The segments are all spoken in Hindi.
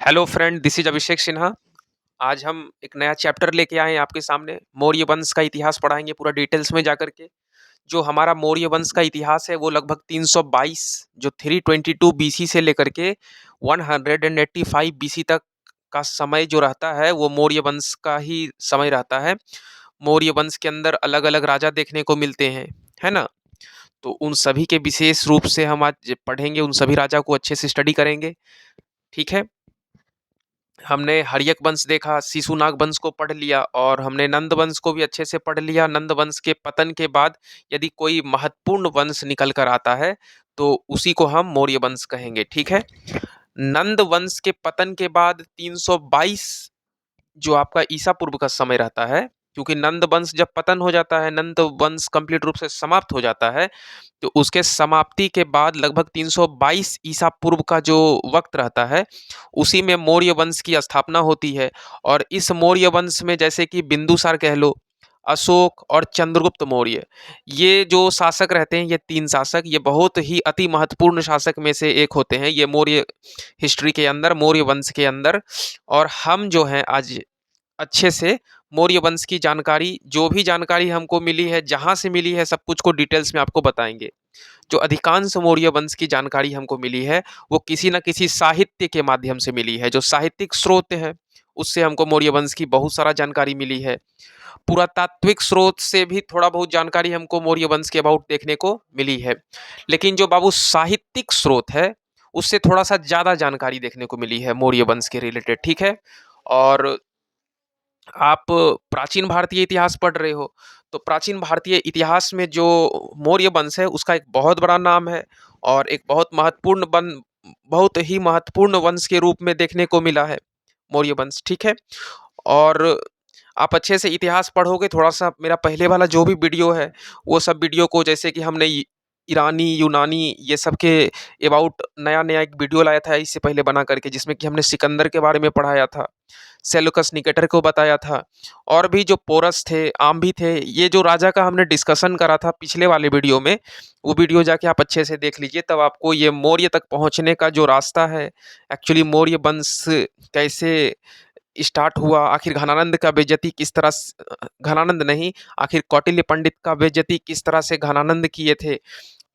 हेलो फ्रेंड, दिस इज अभिषेक सिन्हा। आज हम एक नया चैप्टर लेके आए हैं आपके सामने। मौर्य वंश का इतिहास पढ़ाएंगे पूरा डिटेल्स में जाकर के। जो हमारा मौर्य वंश का इतिहास है वो लगभग 322 जो 322 बीसी से लेकर के 185 बीसी तक का समय जो रहता है वो मौर्य वंश का ही समय रहता है। मौर्य वंश के अंदर अलग अलग राजा देखने को मिलते हैं, है ना। तो उन सभी के विशेष रूप से हम आज पढ़ेंगे, उन सभी राजा को अच्छे से स्टडी करेंगे। ठीक है। हमने हर्यक वंश देखा, शिशुनाग वंश को पढ़ लिया और हमने नंद वंश को भी अच्छे से पढ़ लिया। नंद वंश के पतन के बाद यदि कोई महत्वपूर्ण वंश निकल कर आता है तो उसी को हम मौर्य वंश कहेंगे। ठीक है। नंद वंश के पतन के बाद 322 जो आपका ईसा पूर्व का समय रहता है, क्योंकि नंद वंश जब पतन हो जाता है, नंद वंश कंप्लीट रूप से समाप्त हो जाता है, तो उसके समाप्ति के बाद लगभग 322 ईसा पूर्व का जो वक्त रहता है उसी में मौर्य वंश की स्थापना होती है। और इस मौर्य वंश में जैसे कि बिंदुसार कह लो, अशोक और चंद्रगुप्त मौर्य, ये जो शासक रहते हैं, ये तीन शासक, ये बहुत ही अति महत्वपूर्ण शासक में से एक होते हैं ये मौर्य हिस्ट्री के अंदर, मौर्य वंश के अंदर। और हम जो हैं आज अच्छे से मौर्य वंश की जानकारी, जो भी जानकारी हमको मिली है, जहाँ से मिली है, सब कुछ को डिटेल्स में आपको बताएंगे। जो अधिकांश मौर्य वंश की जानकारी हमको मिली है वो किसी न किसी साहित्य के माध्यम से मिली है। जो साहित्यिक स्रोत है उससे हमको मौर्य वंश की बहुत सारा जानकारी मिली है। पुरातात्विक स्रोत से भी थोड़ा बहुत जानकारी हमको मौर्य वंश के अबाउट देखने को मिली है। लेकिन जो बाबू साहित्यिक स्रोत है उससे थोड़ा सा ज़्यादा जानकारी देखने को मिली है मौर्य वंश के रिलेटेड। ठीक है। और आप प्राचीन भारतीय इतिहास पढ़ रहे हो तो प्राचीन भारतीय इतिहास में जो मौर्य वंश है उसका एक बहुत बड़ा नाम है और एक बहुत ही महत्वपूर्ण वंश के रूप में देखने को मिला है मौर्य वंश। ठीक है। और आप अच्छे से इतिहास पढ़ोगे, थोड़ा सा मेरा पहले वाला जो भी वीडियो है वो सब वीडियो को, जैसे कि हमने ईरानी यूनानी ये सब के अबाउट नया नया एक वीडियो लाया था इससे पहले बना करके, जिसमें कि हमने सिकंदर के बारे में पढ़ाया था, सेलुकस निकेटर को बताया था, और भी जो पोरस थे, आम भी थे। ये जो राजा का हमने डिस्कशन करा था पिछले वाले वीडियो में, वो वीडियो जाके आप अच्छे से देख लीजिए, तब आपको ये मौर्य तक पहुंचने का जो रास्ता है, एक्चुअली मौर्य वंश कैसे स्टार्ट हुआ, आखिर घनानंद का बेइज्जती किस तरह घनानंद नहीं, आखिर कौटिल्य पंडित का बेइज्जती किस तरह से घनानंद किए थे,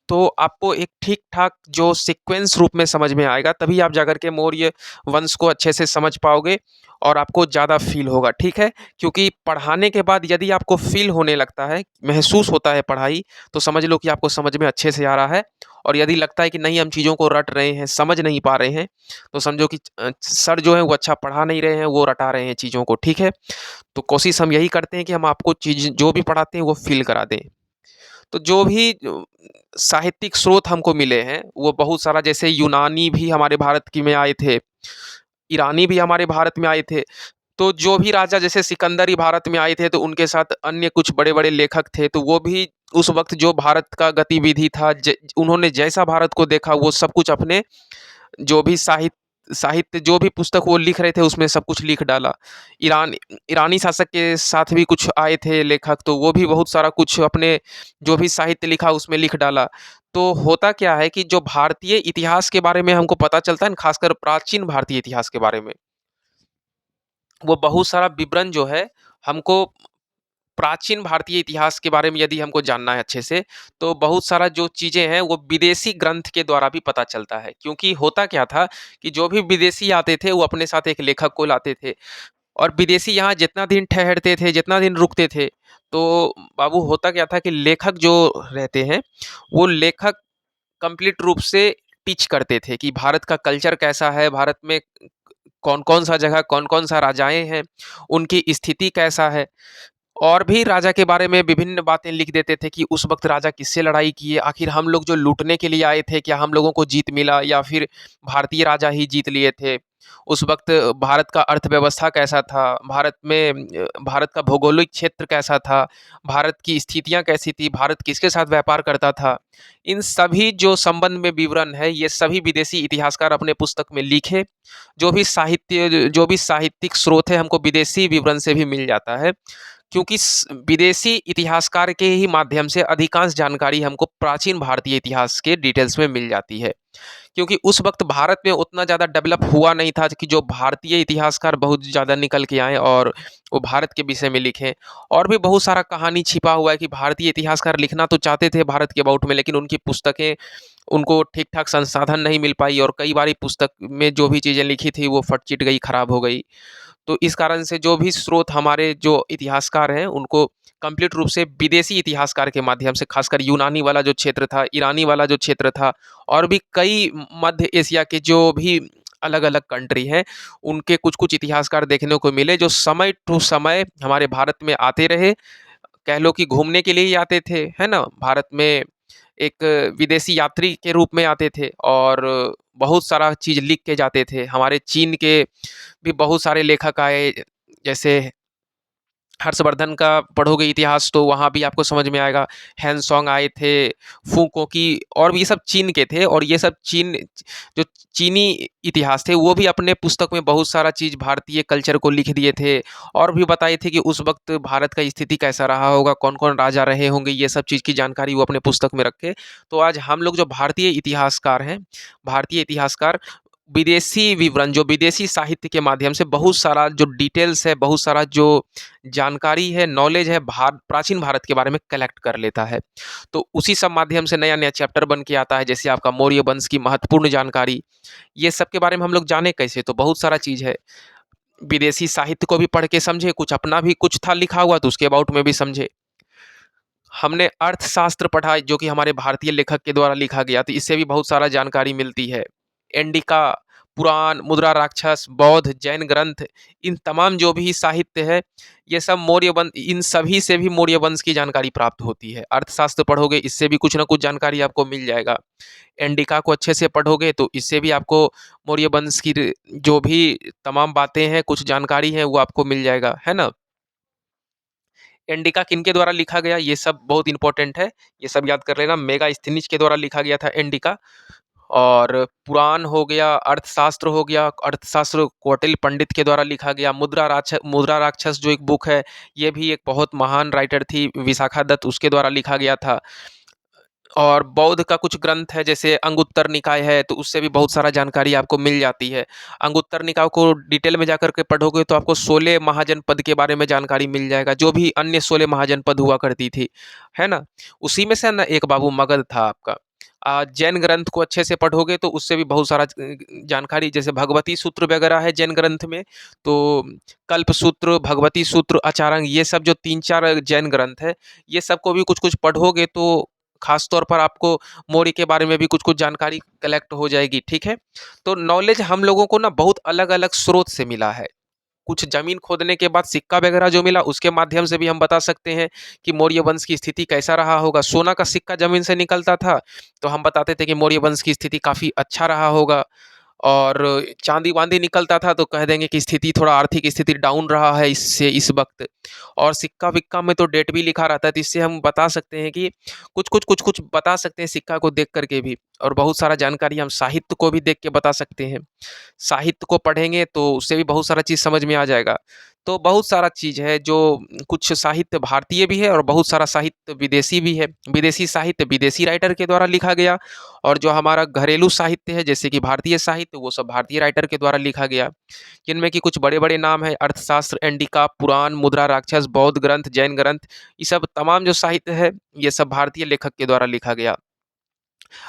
तो आपको एक ठीक ठाक जो सीक्वेंस रूप में समझ में आएगा, तभी आप जाकर के मौर्य वंश को अच्छे से समझ पाओगे और आपको ज़्यादा फील होगा। ठीक है। क्योंकि पढ़ाने के बाद यदि आपको फील होने लगता है, महसूस होता है पढ़ाई, तो समझ लो कि आपको समझ में अच्छे से आ रहा है। और यदि लगता है कि नहीं, हम चीज़ों को रट रहे हैं, समझ नहीं पा रहे हैं, तो समझो कि सर जो है वो अच्छा पढ़ा नहीं रहे हैं, वो रटा रहे हैं चीज़ों को। ठीक है। तो कोशिश हम यही करते हैं कि हम आपको चीज़ जो भी पढ़ाते हैं वो फील करा दें। तो जो भी साहित्यिक स्रोत हमको मिले हैं वो बहुत सारा, जैसे यूनानी भी हमारे भारत की में आए थे, ईरानी भी हमारे भारत में आए थे। तो जो भी राजा जैसे सिकंदर ही भारत में आए थे तो उनके साथ अन्य कुछ बड़े बड़े लेखक थे, तो वो भी उस वक्त जो भारत का गतिविधि था, उन्होंने जैसा भारत को देखा वो सब कुछ अपने जो भी साहित्य जो भी पुस्तक वो लिख रहे थे उसमें सब कुछ लिख डाला। ईरान ईरानी शासक के साथ भी कुछ आए थे लेखक, तो वो भी बहुत सारा कुछ अपने जो भी साहित्य लिखा उसमें लिख डाला। तो होता क्या है कि जो भारतीय इतिहास के बारे में हमको पता चलता है ना, खासकर प्राचीन भारतीय इतिहास के बारे में, वो बहुत सारा विवरण जो है हमको प्राचीन भारतीय इतिहास के बारे में यदि हमको जानना है अच्छे से, तो बहुत सारा जो चीज़ें हैं वो विदेशी ग्रंथ के द्वारा भी पता चलता है। क्योंकि होता क्या था कि जो भी विदेशी आते थे वो अपने साथ एक लेखक को लाते थे, और विदेशी यहाँ जितना दिन ठहरते थे, जितना दिन रुकते थे, तो बाबू होता क्या था कि लेखक जो रहते हैं वो लेखक कंप्लीट रूप से टीच करते थे कि भारत का कल्चर कैसा है, भारत में कौन कौन सा जगह, कौन कौन सा राजाएं हैं, उनकी स्थिति कैसा है, और भी राजा के बारे में विभिन्न बातें लिख देते थे कि उस वक्त राजा किससे लड़ाई किए, आखिर हम लोग जो लूटने के लिए आए थे क्या हम लोगों को जीत मिला, या फिर भारतीय राजा ही जीत लिए थे। उस वक्त भारत का अर्थव्यवस्था कैसा था, भारत का भौगोलिक क्षेत्र कैसा था, भारत की स्थितियां कैसी थी, भारत किसके साथ व्यापार करता था, इन सभी जो संबंध में विवरण है ये सभी विदेशी इतिहासकार अपने पुस्तक में लिखे। जो भी साहित्यिक स्रोत है हमको विदेशी विवरण से भी मिल जाता है। क्योंकि विदेशी इतिहासकार के ही माध्यम से अधिकांश जानकारी हमको प्राचीन भारतीय इतिहास के डिटेल्स में मिल जाती है। क्योंकि उस वक्त भारत में उतना ज़्यादा डेवलप हुआ नहीं था कि जो भारतीय इतिहासकार बहुत ज़्यादा निकल के आए और वो भारत के विषय में लिखें। और भी बहुत सारा कहानी छिपा हुआ है कि भारतीय इतिहासकार लिखना तो चाहते थे भारत के अबाउट में, लेकिन उनकी पुस्तकें उनको ठीक ठाक संसाधन नहीं मिल पाई और कई बार पुस्तक में जो भी चीज़ें लिखी थी वो फट चिट गई, खराब हो गई। तो इस कारण से जो भी स्रोत हमारे जो इतिहासकार हैं उनको कंप्लीट रूप से विदेशी इतिहासकार के माध्यम से, खासकर यूनानी वाला जो क्षेत्र था, ईरानी वाला जो क्षेत्र था और भी कई मध्य एशिया के जो भी अलग-अलग कंट्री हैं, उनके कुछ-कुछ इतिहासकार देखने को मिले जो समय टू समय हमारे भारत में आते रहे। कह लो कि घूमने के लिए ही आते थे, है ना? भारत में एक विदेशी यात्री के रूप में आते थे और बहुत सारा चीज़ लिख के जाते थे। हमारे चीन के भी बहुत सारे लेखक आए, जैसे हर्षवर्धन का पढ़ोगे इतिहास तो वहाँ भी आपको समझ में आएगा। हैंसोंग आए थे, फूकों और भी ये सब चीन के थे और ये सब जो चीनी इतिहास थे वो भी अपने पुस्तक में बहुत सारा चीज़ भारतीय कल्चर को लिख दिए थे और भी बताए थे कि उस वक़्त भारत का स्थिति कैसा रहा होगा, कौन-कौन राजा रहे होंगे, ये सब चीज़ की जानकारी वो अपने पुस्तक में रखे। तो आज हम लोग जो भारतीय इतिहासकार हैं, भारतीय इतिहासकार विदेशी विवरण, जो विदेशी साहित्य के माध्यम से बहुत सारा जो डिटेल्स है, बहुत सारा जो जानकारी है, नॉलेज है, प्राचीन भारत के बारे में कलेक्ट कर लेता है। तो उसी सब माध्यम से नया-नया चैप्टर बन के आता है, जैसे आपका मौर्य वंश की महत्वपूर्ण जानकारी। ये सब के बारे में हम लोग जाने कैसे? तो बहुत सारा चीज़ है। विदेशी साहित्य को भी पढ़ के समझे, कुछ अपना भी कुछ था लिखा हुआ तो उसके अबाउट में भी समझे। हमने अर्थशास्त्र पढ़ा जो कि हमारे भारतीय लेखक के द्वारा लिखा गया, तो इससे भी बहुत सारा जानकारी मिलती है। इंडिका, पुराण, मुद्रा राक्षस, बौद्ध, जैन ग्रंथ, इन तमाम जो भी साहित्य है, ये सब मौर्य वंश, इन सभी से भी मौर्य वंश की जानकारी प्राप्त होती है। अर्थशास्त्र पढ़ोगे इससे भी कुछ ना कुछ जानकारी आपको मिल जाएगा। इंडिका को अच्छे से पढ़ोगे तो इससे भी आपको मौर्य वंश की जो भी तमाम बातें हैं, कुछ जानकारी है वो आपको मिल जाएगा, है ना? इंडिका किनके द्वारा लिखा गया ये सब बहुत इंपॉर्टेंट है, ये सब याद कर लेना। मेगास्थनीज के द्वारा लिखा गया था इंडिका। और पुराण हो गया, अर्थशास्त्र हो गया, अर्थशास्त्र कौटिल्य पंडित के द्वारा लिखा गया। मुद्रा राक्षस जो एक बुक है, ये भी एक बहुत महान राइटर थी, विशाखा दत्त, उसके द्वारा लिखा गया था। और बौद्ध का कुछ ग्रंथ है जैसे अंगुत्तर निकाय है, तो उससे भी बहुत सारा जानकारी आपको मिल जाती है। अंगुत्तर निकाय को डिटेल में जाकर के पढ़ोगे तो आपको 16 महाजनपद के बारे में जानकारी मिल जाएगा, जो भी अन्य 16 महाजनपद हुआ करती थी, है ना? उसी में से ना एक बाबू मगध था आपका। जैन ग्रंथ को अच्छे से पढ़ोगे तो उससे भी बहुत सारा जानकारी, जैसे भगवती सूत्र वगैरह है जैन ग्रंथ में, तो कल्प सूत्र, भगवती सूत्र, आचार्य, ये सब जो 3-4 जैन ग्रंथ है, ये सबको भी कुछ-कुछ पढ़ोगे तो खास तौर पर आपको मौर्य के बारे में भी कुछ-कुछ जानकारी कलेक्ट हो जाएगी, ठीक है? तो नॉलेज हम लोगों को ना बहुत अलग-अलग स्रोत से मिला है। कुछ ज़मीन खोदने के बाद सिक्का वगैरह जो मिला उसके माध्यम से भी हम बता सकते हैं कि मौर्य वंश की स्थिति कैसा रहा होगा। सोना का सिक्का ज़मीन से निकलता था, तो हम बताते थे कि मौर्य वंश की स्थिति काफ़ी अच्छा रहा होगा। और चाँदी-वाँदी निकलता था तो कह देंगे कि स्थिति, थोड़ा आर्थिक स्थिति डाउन रहा है इससे इस वक़्त। और सिक्का-विक्का में तो डेट भी लिखा रहता है, तो इससे हम बता सकते हैं कि कुछ-कुछ बता सकते हैं सिक्का को देख कर के भी। और बहुत सारा जानकारी हम साहित्य को भी देख के बता सकते हैं। साहित्य को पढ़ेंगे तो उससे भी बहुत सारा चीज़ समझ में आ जाएगा। तो बहुत सारा चीज़ है जो कुछ साहित्य भारतीय भी है और बहुत सारा साहित्य विदेशी भी है। विदेशी साहित्य विदेशी राइटर के द्वारा लिखा गया और जो हमारा घरेलू साहित्य है जैसे कि भारतीय साहित्य, वो सब भारतीय राइटर के द्वारा लिखा गया। जिनमें कि कुछ बड़े-बड़े नाम हैं, अर्थशास्त्र, इंडिका, पुराण, मुद्रा राक्षस, बौद्ध ग्रंथ, जैन ग्रंथ, ये सब तमाम जो साहित्य है, ये सब भारतीय लेखक के द्वारा लिखा गया।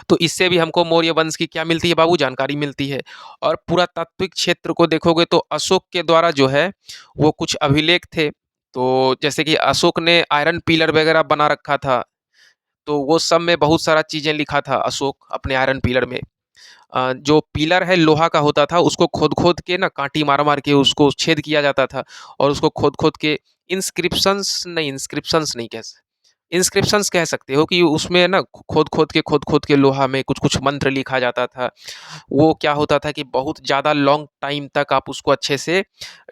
तो इससे भी हमको मौर्य वंश की क्या मिलती है बाबू, जानकारी मिलती है। और पुरातात्विक क्षेत्र को देखोगे तो अशोक के द्वारा जो है वो कुछ अभिलेख थे। तो जैसे कि अशोक ने आयरन पिलर वगैरह बना रखा था, तो वो सब में बहुत सारा चीज़ें लिखा था अशोक अपने आयरन पिलर में। जो पिलर है लोहा का होता था, उसको खोद-खोद के ना काँटी मार-मार के उसको छेद किया जाता था और उसको खोद-खोद के इंस्क्रिप्शंस नहीं इंस्क्रिप्शंस कह सकते हो कि उसमें ना खोद-खोद के लोहा में कुछ-कुछ मंत्र लिखा जाता था। वो क्या होता था कि बहुत ज़्यादा लॉन्ग टाइम तक आप उसको अच्छे से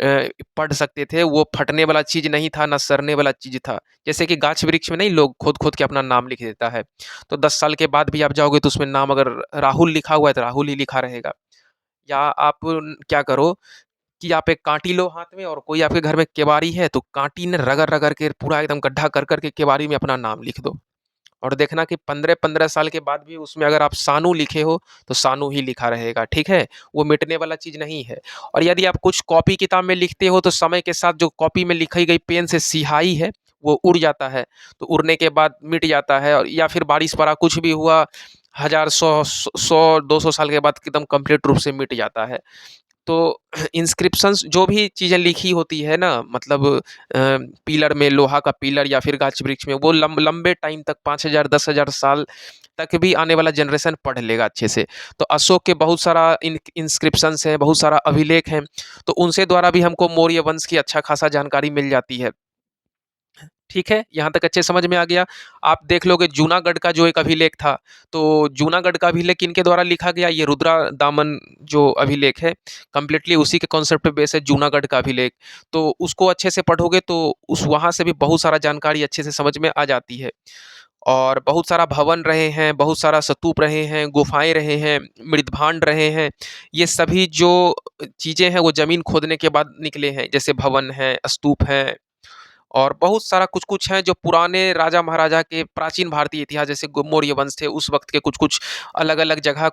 पढ़ सकते थे। वो फटने वाला चीज़ नहीं था, ना सड़ने वाला चीज़ था। जैसे कि गाछ-वृक्ष में नहीं लोग खोद-खोद के अपना नाम लिख देता है। तो 10 साल के बाद भी आप जाओगे तो उसमें नाम अगर राहुल लिखा हुआ है तो राहुल ही लिखा रहेगा। या आप क्या करो कि आप एक काँटी लो हाथ में और कोई आपके घर में केवाड़ी है, तो काँटी ने रगड़-रगड़ के पूरा एकदम गड्ढा कर के केवाड़ी में अपना नाम लिख दो। और देखना कि 15-15 साल के बाद भी उसमें अगर आप सानू लिखे हो, तो सानू ही लिखा रहेगा, ठीक है? वो मिटने वाला चीज़ नहीं है। और यदि आप कुछ कॉपी किताब में लिखते हो, तो समय के साथ जो कॉपी में लिखी गई पेन से स्याही है, वो उड़ जाता है। तो उड़ने के बाद मिट जाता है और या फिर बारिश पड़ा, कुछ भी हुआ, हज़ार, 100, 200 साल के बाद एकदम कंप्लीट रूप से मिट जाता है। तो इंस्क्रिप्शंस जो भी चीज़ें लिखी होती है ना, मतलब पिलर में, लोहा का पिलर या फिर गाछ-वृक्ष में, वो लंबे टाइम तक 5000 10,000 साल तक भी आने वाला जनरेशन पढ़ लेगा अच्छे से। तो अशोक के बहुत सारा इंस्क्रिप्शंस हैं, बहुत सारा अभिलेख हैं, तो उनसे द्वारा भी हमको मौर्य वंश की अच्छा खासा जानकारी मिल जाती है। ठीक है, यहाँ तक अच्छे समझ में आ गया। आप देख लोगे जूनागढ़ का जो एक अभिलेख था, तो जूनागढ़ का अभिलेख किनके द्वारा लिखा गया? ये रुद्रा दामन जो अभिलेख है, कंप्लीटली उसी के कॉन्सेप्ट पे बेस है जूनागढ़ का अभिलेख। तो उसको अच्छे से पढ़ोगे तो उस वहाँ से भी बहुत सारा जानकारी अच्छे से समझ में आ जाती है। और बहुत सारा भवन रहे हैं, बहुत सारा स्तूप रहे हैं, गुफ़ाएँ रहे हैं, मृदभांड रहे हैं। ये सभी जो चीज़ें हैं वो ज़मीन खोदने के बाद निकले हैं। जैसे भवन हैं, स्तूप हैं, और बहुत सारा कुछ-कुछ है जो पुराने राजा-महाराजा के प्राचीन भारतीय इतिहास, जैसे मौर्य वंश थे, उस वक़्त के कुछ-कुछ अलग-अलग जगह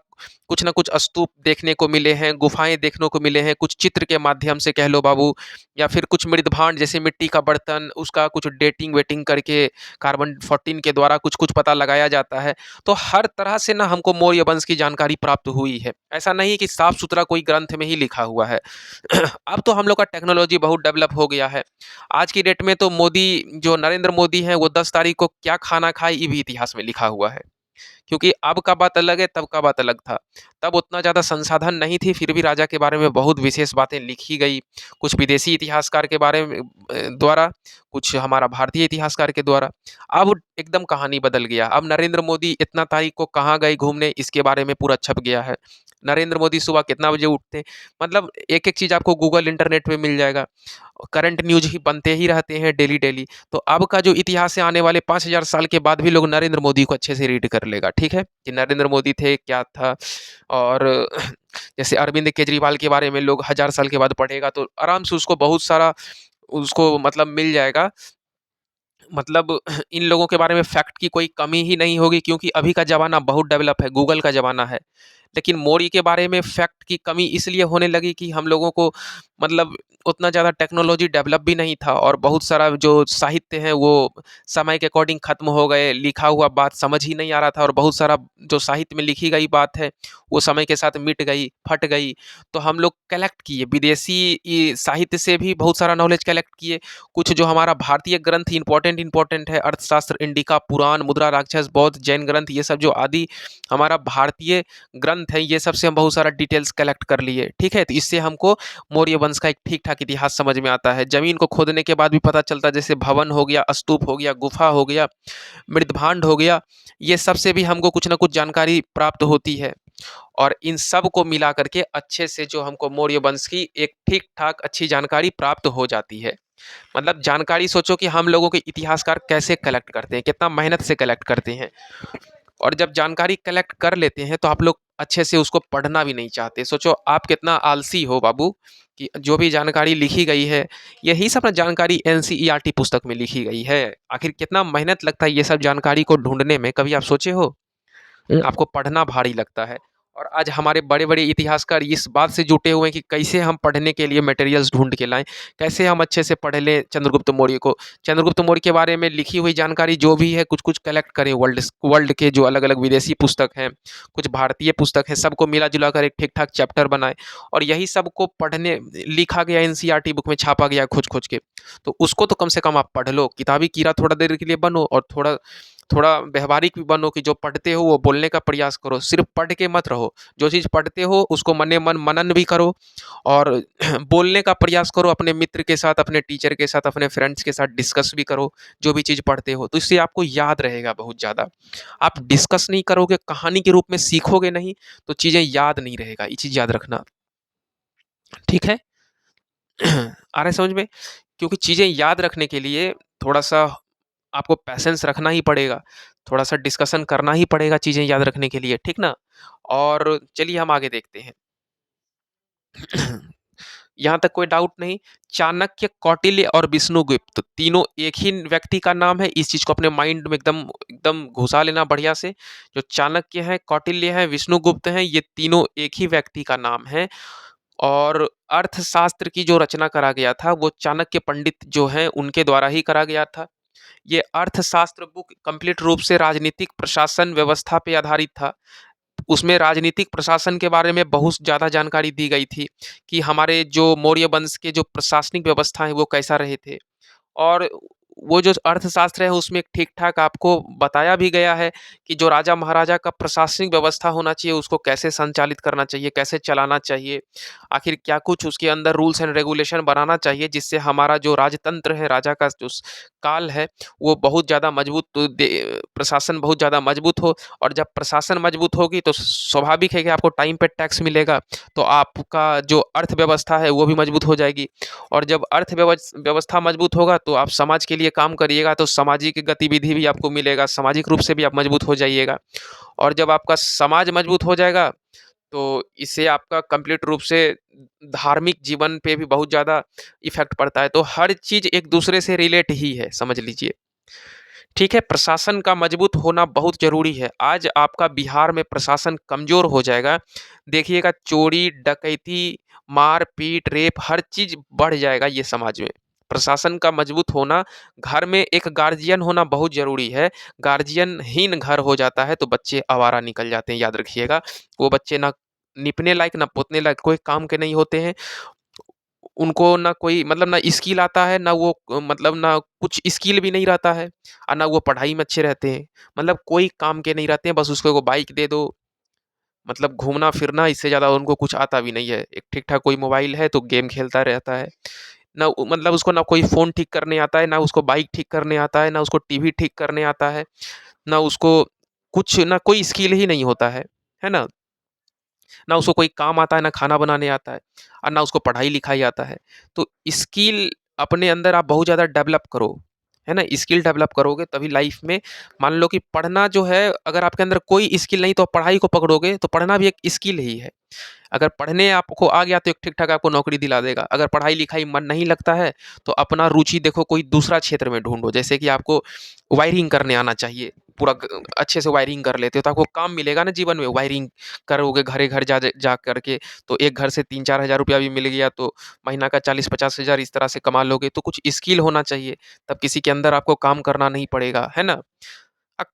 कुछ न कुछ स्तूप देखने को मिले हैं, गुफ़ाएँ देखने को मिले हैं, कुछ चित्र के माध्यम से कह लो बाबू, या फिर कुछ मृदभांड जैसे मिट्टी का बर्तन, उसका कुछ डेटिंग-वेटिंग करके कार्बन 14 के द्वारा कुछ-कुछ पता लगाया जाता है। तो हर तरह से ना हमको मौर्य वंश की जानकारी प्राप्त हुई है। ऐसा नहीं कि साफ-सुथरा कोई ग्रंथ में ही लिखा हुआ है। अब तो हम लोग का टेक्नोलॉजी बहुत डेवलप हो गया है। आज की डेट में तो मोदी, जो नरेंद्र मोदी हैं, वो 10 तारीख को क्या खाना खाए, ये भी इतिहास में लिखा हुआ है। क्योंकि अब का बात अलग है, तब का बात अलग था। तब उतना ज़्यादा संसाधन नहीं थी, फिर भी राजा के बारे में बहुत विशेष बातें लिखी गई। कुछ विदेशी इतिहासकार के बारे में द्वारा, कुछ हमारा भारतीय इतिहासकार के द्वारा। अब एकदम कहानी बदल गया। अब नरेंद्र मोदी इतना तारीख को कहाँ गए घूमने, इसके बारे में पूरा छप गया है। नरेंद्र मोदी सुबह कितना बजे उठते हैं, मतलब एक-एक चीज़ आपको गूगल इंटरनेट पे मिल जाएगा। करंट न्यूज़ ही बनते ही रहते हैं डेली-डेली। तो अब का जो इतिहास है, आने वाले 5000 साल के बाद भी लोग नरेंद्र मोदी को अच्छे से रीड कर लेगा, ठीक है? कि नरेंद्र मोदी थे, क्या था, और जैसे अरविंद केजरीवाल के बारे में लोग 1000 साल के बाद पढ़ेगा तो आराम से उसको बहुत सारा उसको मतलब मिल जाएगा। मतलब इन लोगों के बारे में फैक्ट की कोई कमी ही नहीं होगी, क्योंकि अभी का ज़माना बहुत डेवलप है, गूगल का ज़माना है। लेकिन मौर्य के बारे में फैक्ट की कमी इसलिए होने लगी कि हम लोगों को मतलब उतना ज़्यादा टेक्नोलॉजी डेवलप भी नहीं था, और बहुत सारा जो साहित्य है वो समय के अकॉर्डिंग ख़त्म हो गए, लिखा हुआ बात समझ ही नहीं आ रहा था, और बहुत सारा जो साहित्य में लिखी गई बात है, वो समय के साथ मिट गई, फट गई। तो हम लोग कलेक्ट किए, विदेशी साहित्य से भी बहुत सारा नॉलेज कलेक्ट किए। कुछ जो हमारा भारतीय ग्रंथ इम्पोर्टेंट है, अर्थशास्त्र, इंडिका, पुराण, मुद्रा राक्षस, बौद्ध, जैन ग्रंथ, ये सब जो आदि हमारा भारतीय ग्रंथ है, ये सब से हम बहुत सारा डिटेल्स कलेक्ट कर लिए, ठीक है? तो इससे हमको मौर्य वंश का एक ठीक-ठाक इतिहास समझ में आता है। ज़मीन को खोदने के बाद भी पता चलता है, जैसे भवन हो गया, स्तूप हो गया, गुफ़ा हो गया, मृदभांड हो गया, ये सब से भी हमको कुछ न कुछ जानकारी प्राप्त होती है। और इन सब को मिला करके अच्छे से जो हमको मौर्य वंश की एक ठीक-ठाक अच्छी जानकारी प्राप्त हो जाती है। मतलब जानकारी सोचो कि हम लोगों के इतिहासकार कैसे कलेक्ट करते हैं, कितना मेहनत से कलेक्ट करते हैं। और जब जानकारी कलेक्ट कर लेते हैं तो आप लोग अच्छे से उसको पढ़ना भी नहीं चाहते। सोचो आप कितना आलसी हो बाबू, कि जो भी जानकारी लिखी गई है, यही सब ना जानकारी एनसीईआरटी पुस्तक में लिखी गई है। आखिर कितना मेहनत लगता है ये सब जानकारी को ढूँढने में, कभी आप सोचे हो? आपको पढ़ना भारी लगता है। और आज हमारे बड़े-बड़े इतिहासकार इस बात से जुटे हुए हैं कि कैसे हम पढ़ने के लिए मटेरियल्स ढूँढ के लाएँ, कैसे हम अच्छे से पढ़ लें चंद्रगुप्त मौर्य को। चंद्रगुप्त मौर्य के बारे में लिखी हुई जानकारी जो भी है, कुछ-कुछ कलेक्ट करें, वर्ल्ड के जो अलग-अलग विदेशी पुस्तक हैं, कुछ भारतीय पुस्तक हैं, सबको मिला-जुला कर एक ठीक-ठाक चैप्टर बनाएँ, और यही सबको पढ़ने लिखा गया एनसीईआरटी बुक में छापा गया खोज-खोज के। तो उसको तो कम से कम आप पढ़ लो, किताबी कीड़ा थोड़ा देर के लिए बनो, और थोड़ा थोड़ा व्यावहारिक भी बनो, कि जो पढ़ते हो वो बोलने का प्रयास करो, सिर्फ पढ़ के मत रहो। जो चीज़ पढ़ते हो उसको मने मन मनन भी करो, और बोलने का प्रयास करो अपने मित्र के साथ, अपने टीचर के साथ, अपने फ्रेंड्स के साथ डिस्कस भी करो, जो भी चीज़ पढ़ते हो। तो इससे आपको याद रहेगा बहुत ज़्यादा। आप डिस्कस नहीं करोगे, कहानी के रूप में सीखोगे नहीं, तो चीज़ें याद नहीं रहेगा, ये चीज़ याद रखना, ठीक है? आ रहा है समझ में? क्योंकि चीज़ें याद रखने के लिए थोड़ा-सा आपको पैशेंस रखना ही पड़ेगा, थोड़ा-सा डिस्कशन करना ही पड़ेगा चीज़ें याद रखने के लिए, ठीक ना? और चलिए हम आगे देखते हैं। यहाँ तक कोई डाउट नहीं। चाणक्य, कौटिल्य और विष्णुगुप्त तीनों एक ही व्यक्ति का नाम है। इस चीज़ को अपने माइंड में एकदम एकदम घुसा लेना बढ़िया से। जो चाणक्य हैं, कौटिल्य हैं, विष्णुगुप्त हैं, ये तीनों एक ही व्यक्ति का नाम है। और अर्थशास्त्र की जो रचना करा गया था वो चाणक्य पंडित जो हैं उनके द्वारा ही करा गया था। ये अर्थशास्त्र बुक कंप्लीट रूप से राजनीतिक प्रशासन व्यवस्था पे आधारित था। उसमें राजनीतिक प्रशासन के बारे में बहुत ज़्यादा जानकारी दी गई थी कि हमारे जो मौर्य वंश के जो प्रशासनिक व्यवस्था है वो कैसा रहे थे। और वो जो अर्थशास्त्र है उसमें ठीक-ठाक आपको बताया भी गया है कि जो राजा महाराजा का प्रशासनिक व्यवस्था होना चाहिए उसको कैसे संचालित करना चाहिए, कैसे चलाना चाहिए। आखिर क्या कुछ उसके अंदर रूल्स एंड रेगुलेशन बनाना चाहिए जिससे हमारा जो राजतंत्र है, राजा का जो काल है वो बहुत ज़्यादा मजबूत प्रशासन बहुत ज़्यादा मजबूत हो। और जब प्रशासन मजबूत होगी तो स्वाभाविक है कि आपको टाइम पे टैक्स मिलेगा, तो आपका जो अर्थव्यवस्था है वो भी मजबूत हो जाएगी। और जब व्यवस्था मजबूत होगा तो आप समाज के लिए काम करिएगा तो सामाजिक गतिविधि भी आपको मिलेगा, सामाजिक रूप से भी आप मजबूत हो जाइएगा। और जब आपका समाज मजबूत हो जाएगा तो इससे आपका कंप्लीट रूप से धार्मिक जीवन पे भी बहुत ज़्यादा इफ़ेक्ट पड़ता है। तो हर चीज़ एक दूसरे से रिलेट ही है, समझ लीजिए। ठीक है, प्रशासन का मजबूत होना बहुत ज़रूरी है। आज आपका बिहार में प्रशासन कमज़ोर हो जाएगा, देखिएगा चोरी, डकैती, मार-पीट, रेप हर चीज़ बढ़ जाएगा ये समाज में। प्रशासन का मजबूत होना, घर में एक गार्जियन होना बहुत ज़रूरी है। गार्जियनहीन घर हो जाता है तो बच्चे आवारा निकल जाते हैं, याद रखिएगा। वो बच्चे ना निपने लायक, ना पोतने लायक कोई काम के नहीं होते हैं। उनको ना कोई मतलब ना स्किल आता है, ना वो मतलब ना कुछ स्किल भी नहीं रहता है और ना वो पढ़ाई में अच्छे रहते हैं। मतलब कोई काम के नहीं रहते हैं, बस उसको एगो बाइक दे दो, मतलब घूमना-फिरना इससे ज़्यादा उनको कुछ आता भी नहीं है। एक ठीक-ठाक कोई मोबाइल है तो गेम खेलता रहता है। ना मतलब उसको ना कोई फ़ोन ठीक करने आता है, ना उसको बाइक ठीक करने आता है, ना उसको टीवी ठीक करने आता है, ना उसको कुछ ना कोई स्किल ही नहीं होता है ना? ना उसको कोई काम आता है, ना खाना बनाने आता है और ना उसको पढ़ाई-लिखाई आता है। तो स्किल अपने अंदर आप बहुत ज़्यादा डेवलप करो, है ना? स्किल डेवलप करोगे तभी लाइफ़ में मान लो कि पढ़ना जो है अगर आपके अंदर कोई स्किल नहीं तो आप पढ़ाई को पकड़ोगे तो पढ़ना भी एक स्किल ही है। अगर पढ़ने आपको आ गया तो एक ठीक-ठाक आपको नौकरी दिला देगा। अगर पढ़ाई-लिखाई मन नहीं लगता है तो अपना रुचि देखो कोई दूसरा क्षेत्र में ढूँढो। जैसे कि आपको वायरिंग करने आना चाहिए, पूरा अच्छे से वायरिंग कर लेते हो तो आपको काम मिलेगा ना जीवन में। वायरिंग करोगे घरे-घर जा कर के तो एक घर से 3-4 हज़ार रुपया भी मिल गया तो महीना का 40-50 हज़ार इस तरह से कमा लोगे। तो कुछ स्किल होना चाहिए, तब किसी के अंदर आपको काम करना नहीं पड़ेगा, है ना?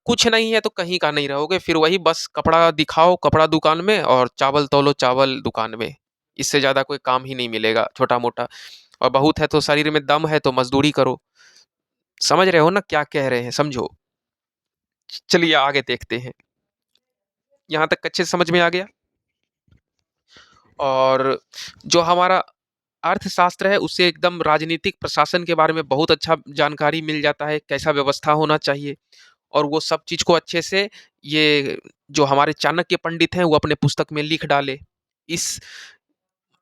कुछ नहीं है तो कहीं का नहीं रहोगे, फिर वही बस कपड़ा दिखाओ कपड़ा दुकान में और चावल तौलो चावल दुकान में। इससे ज़्यादा कोई काम ही नहीं मिलेगा छोटा-मोटा। और बहुत है तो शरीर में दम है तो मज़दूरी करो। समझ रहे हो ना क्या कह रहे हैं? समझो। चलिए आगे देखते हैं। यहाँ तक अच्छे से समझ में आ गया? और जो हमारा अर्थशास्त्र है उससे एकदम राजनीतिक प्रशासन के बारे में बहुत अच्छा जानकारी मिल जाता है, कैसा व्यवस्था होना चाहिए। और वो सब चीज़ को अच्छे से ये जो हमारे चाणक्य पंडित हैं वो अपने पुस्तक में लिख डाले। इस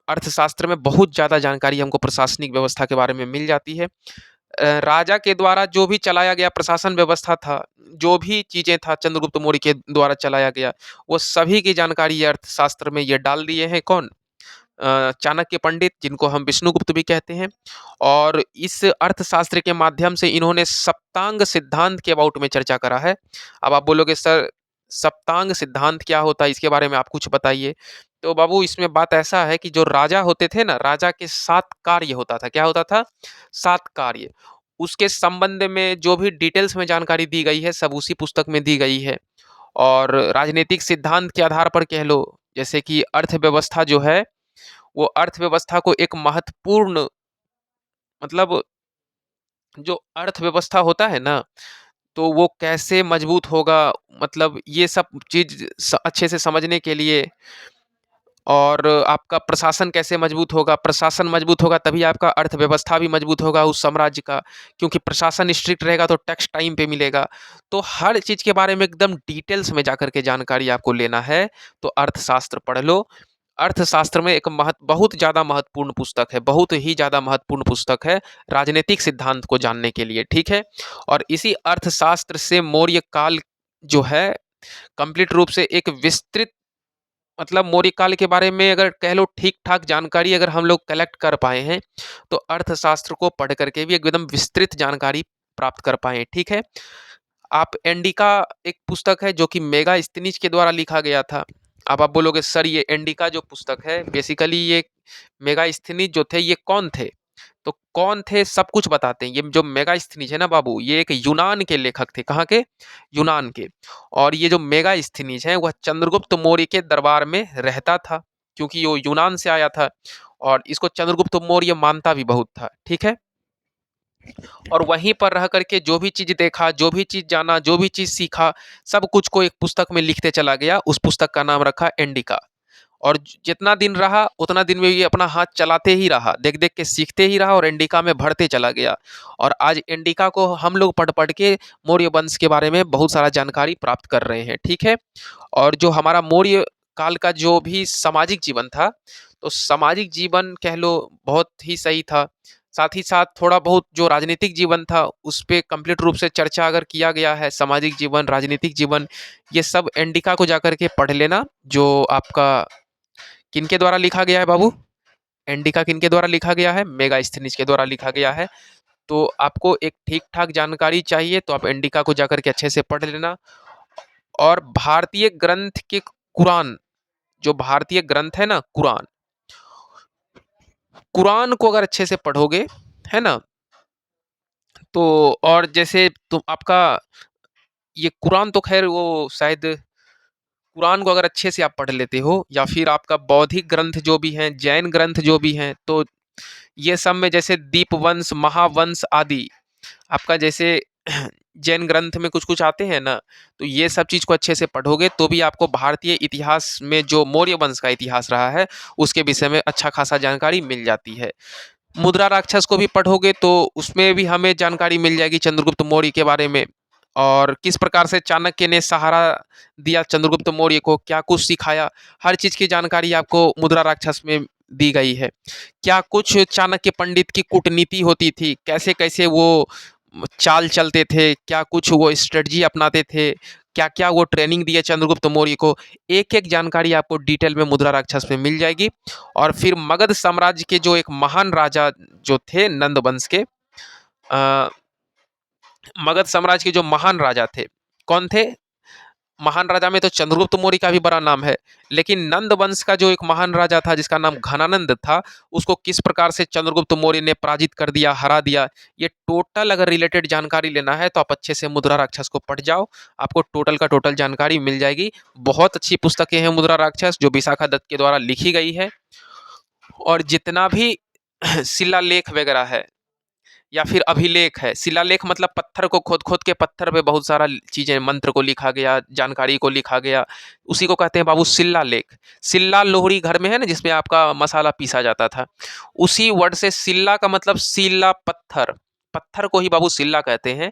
अर्थशास्त्र में बहुत ज़्यादा जानकारी हमको प्रशासनिक व्यवस्था के बारे में मिल जाती है। राजा के द्वारा जो भी चलाया गया प्रशासन व्यवस्था था, जो भी चीज़ें था चंद्रगुप्त मौर्य के द्वारा चलाया गया, वो सभी की जानकारी ये अर्थशास्त्र में ये डाल दिए हैं कौन? चाणक्य पंडित जिनको हम विष्णुगुप्त भी कहते हैं। और इस अर्थशास्त्र के माध्यम से इन्होंने सप्तांग सिद्धांत के अबाउट में चर्चा करा है। अब आप बोलोगे सर सप्तांग सिद्धांत क्या होता है इसके बारे में आप कुछ बताइए। तो बाबू इसमें बात ऐसा है कि जो राजा होते थे ना, राजा के 7 कार्य होता था। क्या होता था? 7 कार्य। उसके संबंध में जो भी डिटेल्स में जानकारी दी गई है सब उसी पुस्तक में दी गई है। और राजनीतिक सिद्धांत के आधार पर कह लो, जैसे कि अर्थव्यवस्था जो है वो अर्थव्यवस्था को एक महत्वपूर्ण मतलब जो अर्थव्यवस्था होता है ना, तो वो कैसे मजबूत होगा मतलब ये सब चीज़ अच्छे से समझने के लिए। और आपका प्रशासन कैसे मजबूत होगा, प्रशासन मजबूत होगा तभी आपका अर्थव्यवस्था भी मजबूत होगा उस साम्राज्य का, क्योंकि प्रशासन स्ट्रिक्ट रहेगा तो टैक्स टाइम पे मिलेगा। तो हर चीज़ के बारे में एकदम डिटेल्स में जाकर के जानकारी आपको लेना है तो अर्थशास्त्र पढ़ लो। अर्थशास्त्र में एक बहुत ज़्यादा महत्वपूर्ण पुस्तक है, बहुत ही ज़्यादा महत्वपूर्ण पुस्तक है राजनीतिक सिद्धांत को जानने के लिए, ठीक है? और इसी अर्थशास्त्र से मौर्य काल जो है कंप्लीट रूप से एक विस्तृत मतलब मौर्य काल के बारे में अगर कह लो ठीक-ठाक जानकारी अगर हम लोग कलेक्ट कर पाए हैं, तो अर्थशास्त्र को पढ़ कर के भी एकदम विस्तृत जानकारी प्राप्त कर पाए हैं, ठीक है? आप एंडिका एक पुस्तक है जो कि मेगास्थनीज के द्वारा लिखा गया था। अब आप बोलोगे सर ये एंडिका जो पुस्तक है बेसिकली ये मेगास्थनीज जो थे ये कौन थे? तो कौन थे सब कुछ बताते हैं। ये जो मेगास्थनीज है ना बाबू ये एक यूनान के लेखक थे। कहाँ के? यूनान के। और ये जो मेगास्थनीज है वह चंद्रगुप्त मौर्य के दरबार में रहता था क्योंकि वो यूनान से आया था और इसको चंद्रगुप्त मौर्य मानता भी बहुत था। ठीक है? और वहीं पर रह करके जो भी चीज़ देखा, जो भी चीज़ जाना, जो भी चीज़ सीखा, सब कुछ को एक पुस्तक में लिखते चला गया। उस पुस्तक का नाम रखा एंडिका। और जितना दिन रहा उतना दिन में ये अपना हाथ चलाते ही रहा, देख-देख के सीखते ही रहा और एंडिका में भरते चला गया। और आज एंडिका को हम लोग पढ़-पढ़ के मौर्य वंश के बारे में बहुत सारा जानकारी प्राप्त कर रहे हैं, ठीक है? और जो हमारा मौर्य काल का जो भी सामाजिक जीवन था, तो सामाजिक जीवन कह लो बहुत ही सही था। साथ ही साथ थोड़ा बहुत जो राजनीतिक जीवन था, उस पे कंप्लीट रूप से चर्चा अगर किया गया है, सामाजिक जीवन, राजनीतिक जीवन, ये सब एंडिका को जाकर के पढ़ लेना, जो आपका किनके द्वारा लिखा गया है बाबू? एंडिका किनके द्वारा लिखा गया है? मेगास्थनीज के द्वारा लिखा गया है। तो आपको एक ठीक-ठाक जानकारी चाहिए तो आप एंडिका को जाकर के अच्छे से पढ़ लेना। और भारतीय ग्रंथ के कुरान, जो भारतीय ग्रंथ है ना कुरान, कुरान को अगर अच्छे से पढ़ोगे, है ना? तो और जैसे तुम आपका ये कुरान तो ख़ैर वो शायद कुरान को अगर अच्छे से आप पढ़ लेते हो या फिर आपका बौद्धिक ग्रंथ जो भी हैं, जैन ग्रंथ जो भी हैं, तो ये सब में जैसे दीपवंश, महावंश आदि आपका जैसे जैन ग्रंथ में कुछ-कुछ आते हैं ना, तो ये सब चीज़ को अच्छे से पढ़ोगे तो भी आपको भारतीय इतिहास में जो मौर्य वंश का इतिहास रहा है, उसके विषय में अच्छा खासा जानकारी मिल जाती है। मुद्रा राक्षस को भी पढ़ोगे तो उसमें भी हमें जानकारी मिल जाएगी चंद्रगुप्त मौर्य के बारे में और किस प्रकार से चाणक्य ने सहारा दिया चंद्रगुप्त मौर्य को, क्या कुछ सिखाया, हर चीज़ की जानकारी आपको मुद्रा राक्षस में दी गई है। क्या कुछ चाणक्य पंडित की कूटनीति होती थी, कैसे-कैसे वो चाल चलते थे, क्या कुछ वो स्ट्रेटजी अपनाते थे, क्या-क्या वो ट्रेनिंग दिए चंद्रगुप्त मौर्य को, एक-एक जानकारी आपको डिटेल में मुद्रा राक्षस में मिल जाएगी। और फिर मगध साम्राज्य के जो एक महान राजा जो थे नंद वंश के, अ, मगध साम्राज्य के जो महान राजा थे, कौन थे? महान राजा में तो चंद्रगुप्त मौर्य का भी बड़ा नाम है, लेकिन नंद वंश का जो एक महान राजा था जिसका नाम घनानंद था, उसको किस प्रकार से चंद्रगुप्त मौर्य ने पराजित कर दिया, हरा दिया, ये टोटल अगर रिलेटेड जानकारी लेना है तो आप अच्छे से मुद्रा राक्षस को पढ़ जाओ, आपको टोटल का टोटल जानकारी मिल जाएगी। बहुत अच्छी पुस्तकें हैं मुद्रा राक्षस जो विशाखा दत्त के द्वारा लिखी गई है। और जितना भी शिलालेख वगैरह है या फिर अभिलेख है, शिलालेख मतलब पत्थर को खोद-खोद के पत्थर पे बहुत सारा चीज़ें मंत्र को लिखा गया, जानकारी को लिखा गया, उसी को कहते हैं बाबू शिलालेख। शिल्ला लोहड़ी घर में है ना जिसमें आपका मसाला पीसा जाता था, उसी वर्ड से शिल्ला का मतलब शिला पत्थर, पत्थर को ही बाबू शिल्ला कहते हैं।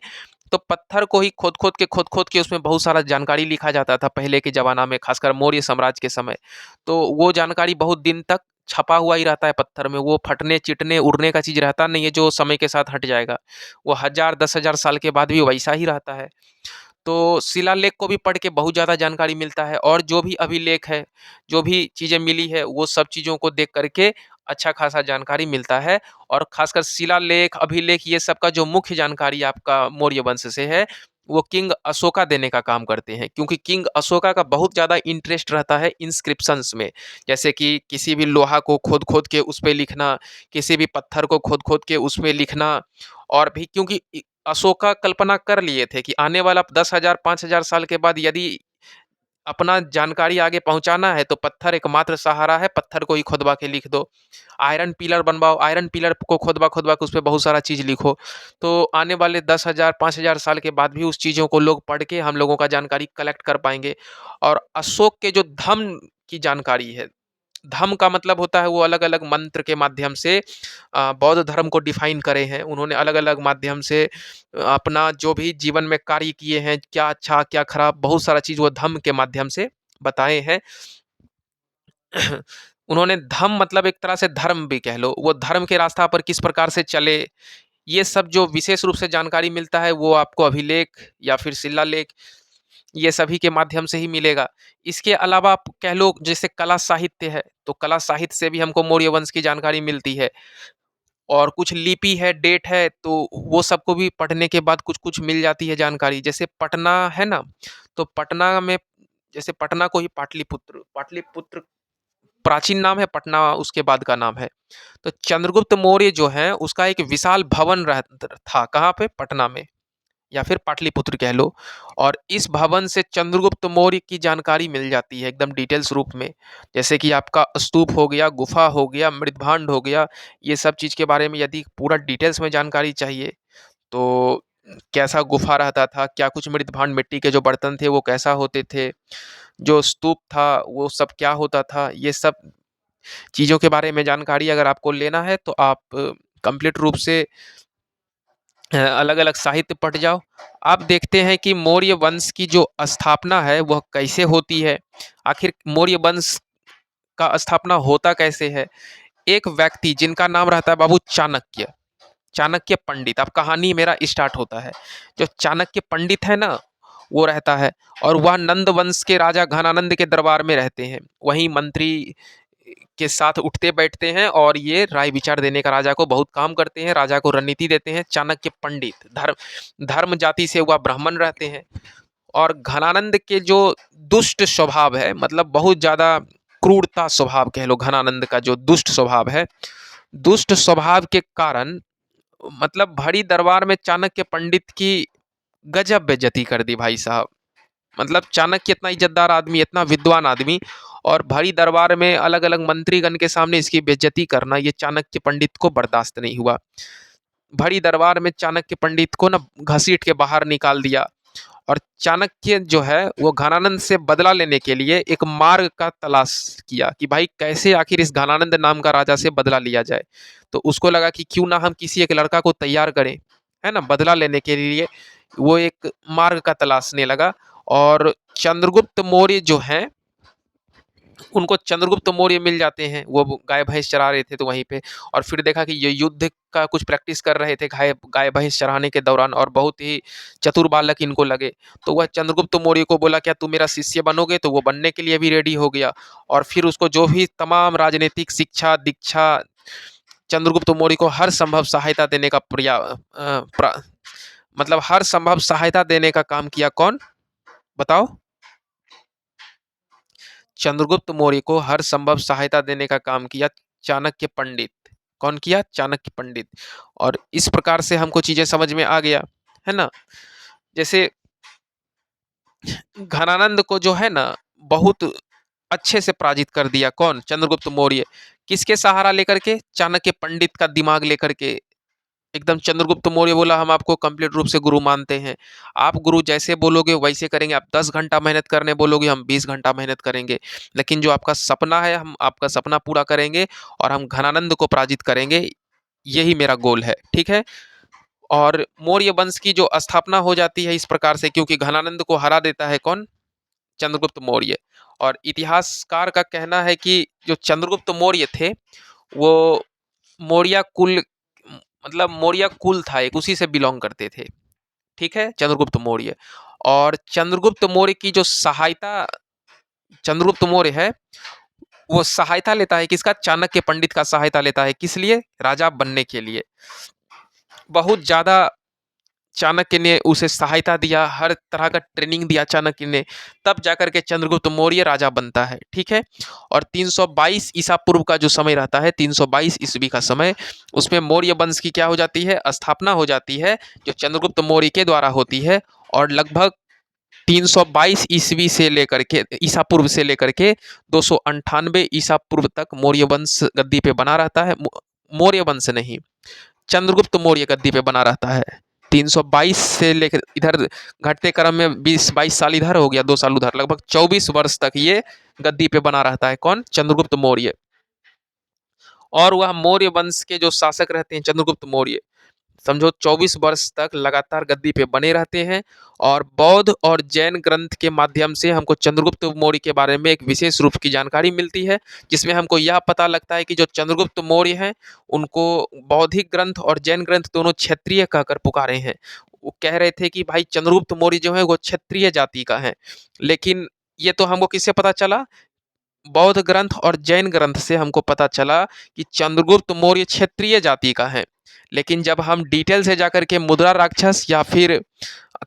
तो पत्थर को ही खोद-खोद के उसमें बहुत सारा जानकारी लिखा जाता था पहले के ज़माना में, खासकर मौर्य साम्राज्य के समय। तो वो जानकारी बहुत दिन तक छपा हुआ ही रहता है पत्थर में, वो फटने, चिटने, उड़ने का चीज़ रहता नहीं है जो समय के साथ हट जाएगा। वो 1000 10,000 साल के बाद भी वैसा ही रहता है। तो शिलालेख को भी पढ़ के बहुत ज़्यादा जानकारी मिलता है और जो भी अभिलेख है, जो भी चीज़ें मिली है, वो सब चीज़ों को देख कर के अच्छा खासा जानकारी मिलता है। और खासकर शिलालेख, अभिलेख ये सब का जो मुख्य जानकारी आपका मौर्य वंश से है, वो किंग अशोका देने का काम करते हैं क्योंकि किंग अशोका का बहुत ज़्यादा इंटरेस्ट रहता है इंस्क्रिप्शंस में। जैसे कि किसी भी लोहा को खोद-खोद के उस पे लिखना, किसी भी पत्थर को खोद-खोद के उसमें लिखना। और भी क्योंकि अशोका कल्पना कर लिए थे कि आने वाला 10,000 5,000 साल के बाद यदि अपना जानकारी आगे पहुँचाना है तो पत्थर एकमात्र सहारा है, पत्थर को ही खुदवा के लिख दो। आयरन पिलर बनवाओ, आयरन पिलर को खुदवा-खुदवा के उसपे बहुत सारा चीज़ लिखो। तो आने वाले 10,000 5,000 साल के बाद भी उस चीज़ों को लोग पढ़ के हम लोगों का जानकारी कलेक्ट कर पाएँगे। और अशोक के जो धम्म की जानकारी है, धम्म का मतलब होता है वो अलग-अलग मंत्र के माध्यम से बौद्ध धर्म को डिफ़ाइन करे हैं। उन्होंने अलग-अलग माध्यम से अपना जो भी जीवन में कार्य किए हैं, क्या अच्छा, क्या खराब, बहुत सारा चीज़ वो धम्म के माध्यम से बताए हैं। उन्होंने धम्म मतलब एक तरह से धर्म भी कह लो, वो धर्म के रास्ता पर किस प्रकार से चले, ये सब जो विशेष रूप से जानकारी मिलता है, वो आपको अभिलेख या फिर शिलालेख ये सभी के माध्यम से ही मिलेगा। इसके अलावा आप कह लो जैसे कला साहित्य है, तो कला साहित्य से भी हमको मौर्य वंश की जानकारी मिलती है। और कुछ लिपि है, डेट है, तो वो सबको भी पढ़ने के बाद कुछ-कुछ मिल जाती है जानकारी। जैसे पटना है ना, तो पटना में जैसे पटना को ही पाटलिपुत्र पाटलिपुत्र प्राचीन नाम है, पटना उसके बाद का नाम है। तो चंद्रगुप्त मौर्य जो है उसका एक विशाल भवन था, कहाँ पे? पटना में, या फिर पाटलिपुत्र कह लो। और इस भवन से चंद्रगुप्त मौर्य की जानकारी मिल जाती है एकदम डिटेल्स रूप में। जैसे कि आपका स्तूप हो गया, गुफा हो गया, मृदभांड हो गया, ये सब चीज़ के बारे में यदि पूरा डिटेल्स में जानकारी चाहिए, तो कैसा गुफा रहता था, क्या कुछ मृदभांड, मिट्टी के जो बर्तन थे वो कैसा होते थे, जो स्तूप था वो सब क्या होता था, ये सब चीज़ों के बारे में जानकारी अगर आपको लेना है तो आप कंप्लीट रूप से अलग-अलग साहित्य पढ़ जाओ। आप देखते हैं कि मौर्य वंश की जो स्थापना है वह कैसे होती है? आखिर मौर्य वंश का स्थापना होता कैसे है? एक व्यक्ति जिनका नाम रहता है बाबू चाणक्य, चाणक्य पंडित, अब कहानी मेरा स्टार्ट होता है। जो चाणक्य पंडित है ना, वो रहता है और वह नंद वंश के राजा घनानंद के दरबार में रहते हैं। वहीं मंत्री के साथ उठते बैठते हैं और ये राय विचार देने का राजा को बहुत काम करते हैं, राजा को रणनीति देते हैं। चाणक्य पंडित धर्म धर्म जाति से वह ब्राह्मण रहते हैं। और घनानंद के जो दुष्ट स्वभाव है, मतलब बहुत ज़्यादा क्रूरता स्वभाव कह लो, घनानंद का जो दुष्ट स्वभाव है, दुष्ट स्वभाव के कारण मतलब भरी दरबार में चाणक्य पंडित की गजब बेइज्जती कर दी भाई साहब। मतलब चाणक्य इतना इज्जतदार आदमी, इतना विद्वान आदमी, और भरी दरबार में अलग-अलग मंत्रीगण के सामने इसकी बेइज्जती करना, ये चाणक्य पंडित को बर्दाश्त नहीं हुआ। भरी दरबार में चाणक्य पंडित को ना घसीट के बाहर निकाल दिया। और चाणक्य जो है वो घनानंद से बदला लेने के लिए एक मार्ग का तलाश किया कि भाई कैसे आखिर इस घनानंद नाम का राजा से बदला लिया जाए। तो उसको लगा कि क्यों ना हम किसी एक लड़का को तैयार करें, है ना, बदला लेने के लिए। वो एक मार्ग का तलाशने लगा और चंद्रगुप्त मौर्य जो हैं उनको चंद्रगुप्त मौर्य मिल जाते हैं। वो गाय भैंस चरा रहे थे तो वहीं पे, और फिर देखा कि ये युद्ध का कुछ प्रैक्टिस कर रहे थे गाय गाय भैंस चराने के दौरान, और बहुत ही चतुर बालक इनको लगे। तो वह चंद्रगुप्त मौर्य को बोला, क्या तुम मेरा शिष्य बनोगे? तो वो बनने के लिए भी रेडी हो गया। और फिर उसको जो भी तमाम राजनीतिक शिक्षा दीक्षा, चंद्रगुप्त मौर्य को हर संभव सहायता देने का मतलब हर संभव सहायता देने का काम किया। कौन? बताओ। चंद्रगुप्त मौर्य को हर संभव सहायता देने का काम किया चाणक्य पंडित। कौन किया? चाणक्य पंडित। और इस प्रकार से हमको चीजें समझ में आ गया, है ना। जैसे घनानंद को जो है ना बहुत अच्छे से पराजित कर दिया। कौन? चंद्रगुप्त मौर्य। किसके सहारा लेकर के? चाणक्य पंडित का दिमाग लेकर के। एकदम चंद्रगुप्त मौर्य बोला, हम आपको कंप्लीट रूप से गुरु मानते हैं, आप गुरु जैसे बोलोगे वैसे करेंगे, आप 10 घंटा मेहनत करने बोलोगे हम 20 घंटा मेहनत करेंगे, लेकिन जो आपका सपना है हम आपका सपना पूरा करेंगे और हम घनानंद को पराजित करेंगे, यही मेरा गोल है। ठीक है। और मौर्य वंश की जो स्थापना हो जाती है इस प्रकार से, क्योंकि घनानंद को हरा देता है कौन? चंद्रगुप्त मौर्य। और इतिहासकार का कहना है कि जो चंद्रगुप्त मौर्य थे वो मौर्य कुल, मतलब मौर्य कुल था एक, उसी से बिलोंग करते थे। ठीक है, चंद्रगुप्त मौर्य। और चंद्रगुप्त मौर्य की जो सहायता, चंद्रगुप्त मौर्य है वो सहायता लेता है किसका? चाणक्य पंडित का सहायता लेता है। किस लिए? राजा बनने के लिए। बहुत ज्यादा चाणक्य ने उसे सहायता दिया, हर तरह का ट्रेनिंग दिया चाणक्य ने, तब जाकर के चंद्रगुप्त मौर्य राजा बनता है। ठीक है। और 322 ईसा पूर्व का जो समय रहता है, 322 ईस्वी का समय, उसमें मौर्य वंश की क्या हो जाती है? स्थापना हो जाती है, जो चंद्रगुप्त मौर्य के द्वारा होती है। और लगभग 322 ईस्वी से लेकर के, ईसा पूर्व से लेकर के 298 ईसा पूर्व तक मौर्य वंश गद्दी पे बना रहता है। मौर्य वंश नहीं, चंद्रगुप्त मौर्य गद्दी पे बना रहता है। 322 से लेकर इधर घटते क्रम में 20-22 साल इधर हो गया, 2 साल उधर, लगभग 24 वर्ष तक ये गद्दी पे बना रहता है। कौन? चंद्रगुप्त मौर्य। और वह मौर्य वंश के जो शासक रहते हैं चंद्रगुप्त मौर्य, समझो 24 वर्ष तक लगातार गद्दी पे बने रहते हैं। और बौद्ध और जैन ग्रंथ के माध्यम से हमको चंद्रगुप्त मौर्य के बारे में एक विशेष रूप की जानकारी मिलती है, जिसमें हमको यह पता लगता है कि जो चंद्रगुप्त मौर्य हैं उनको बौद्धिक ग्रंथ और जैन ग्रंथ दोनों क्षत्रिय कहकर पुकारे हैं। वो कह रहे थे कि भाई चंद्रगुप्त मौर्य जो है वो क्षत्रिय जाति का है। लेकिन ये तो हमको किससे पता चला? बौद्ध ग्रंथ और जैन ग्रंथ से हमको पता चला कि चंद्रगुप्त मौर्य क्षत्रिय जाति का है। लेकिन जब हम डिटेल से जाकर के मुद्रा राक्षस या फिर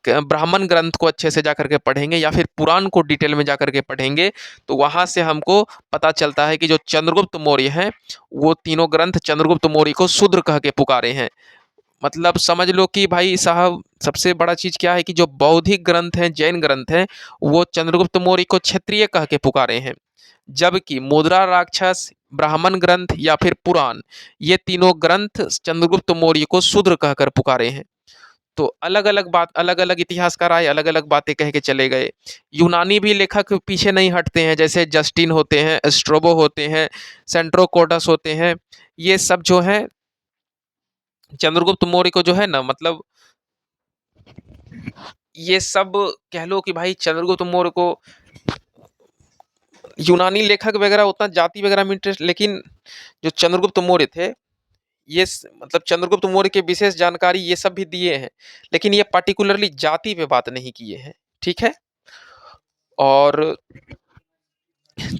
ब्राह्मण ग्रंथ को अच्छे से जाकर के पढ़ेंगे या फिर पुराण को डिटेल में जाकर के पढ़ेंगे, तो वहां से हमको पता चलता है कि जो चंद्रगुप्त मौर्य हैं वो तीनों ग्रंथ चंद्रगुप्त मौर्य को शूद्र कह के पुकारे हैं। मतलब समझ लो कि भाई साहब सबसे बड़ा चीज क्या है कि जो बौद्धिक ग्रंथ हैं, जैन ग्रंथ हैं, वो चंद्रगुप्त मौर्य को क्षत्रिय कह के पुकारे हैं। जबकि मुद्रा राक्षस, ब्राह्मण ग्रंथ या फिर पुराण, ये तीनों ग्रंथ चंद्रगुप्त मौर्य को शूद्र कहकर पुकारे हैं। तो अलग अलग बात, अलग अलग इतिहासकार आए, अलग अलग बातें कह के चले गए। यूनानी भी लेखक पीछे नहीं हटते हैं, जैसे जस्टिन होते हैं, स्ट्रोबो होते हैं, सेंट्रोकोटस होते हैं। ये सब जो है चंद्रगुप्त मौर्य को जो है ना, मतलब ये सब कह लो कि भाई चंद्रगुप्त मौर्य को यूनानी लेखक वगैरह उतना जाति वगैरह में इंटरेस्ट, लेकिन जो चंद्रगुप्त मौर्य थे मतलब चंद्रगुप्त मौर्य के विशेष जानकारी ये सब भी दिए हैं, लेकिन ये पर्टिकुलरली जाति पे बात नहीं किए हैं। ठीक है। और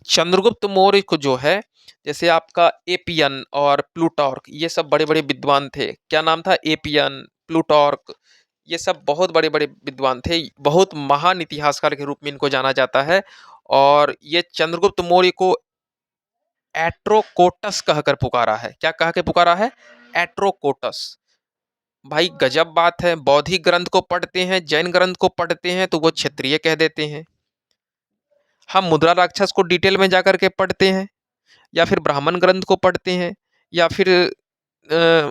चंद्रगुप्त मौर्य को जो है, जैसे आपका एपियन और प्लूटार्क, ये सब बड़े बड़े विद्वान थे। क्या नाम था? एपियन, प्लूटार्क, ये सब बहुत बड़े बड़े विद्वान थे। बहुत महान इतिहासकार के रूप में इनको जाना जाता है। और ये चंद्रगुप्त मौर्य को एट्रोकोटस कहकर पुकारा है। क्या कह के पुकारा है? एट्रोकोटस। भाई गजब बात है। बौद्धिक ग्रंथ को पढ़ते हैं, जैन ग्रंथ को पढ़ते हैं तो वो क्षत्रिय कह देते हैं। हम मुद्रा राक्षस को डिटेल में जाकर के पढ़ते हैं या फिर ब्राह्मण ग्रंथ को पढ़ते हैं या फिर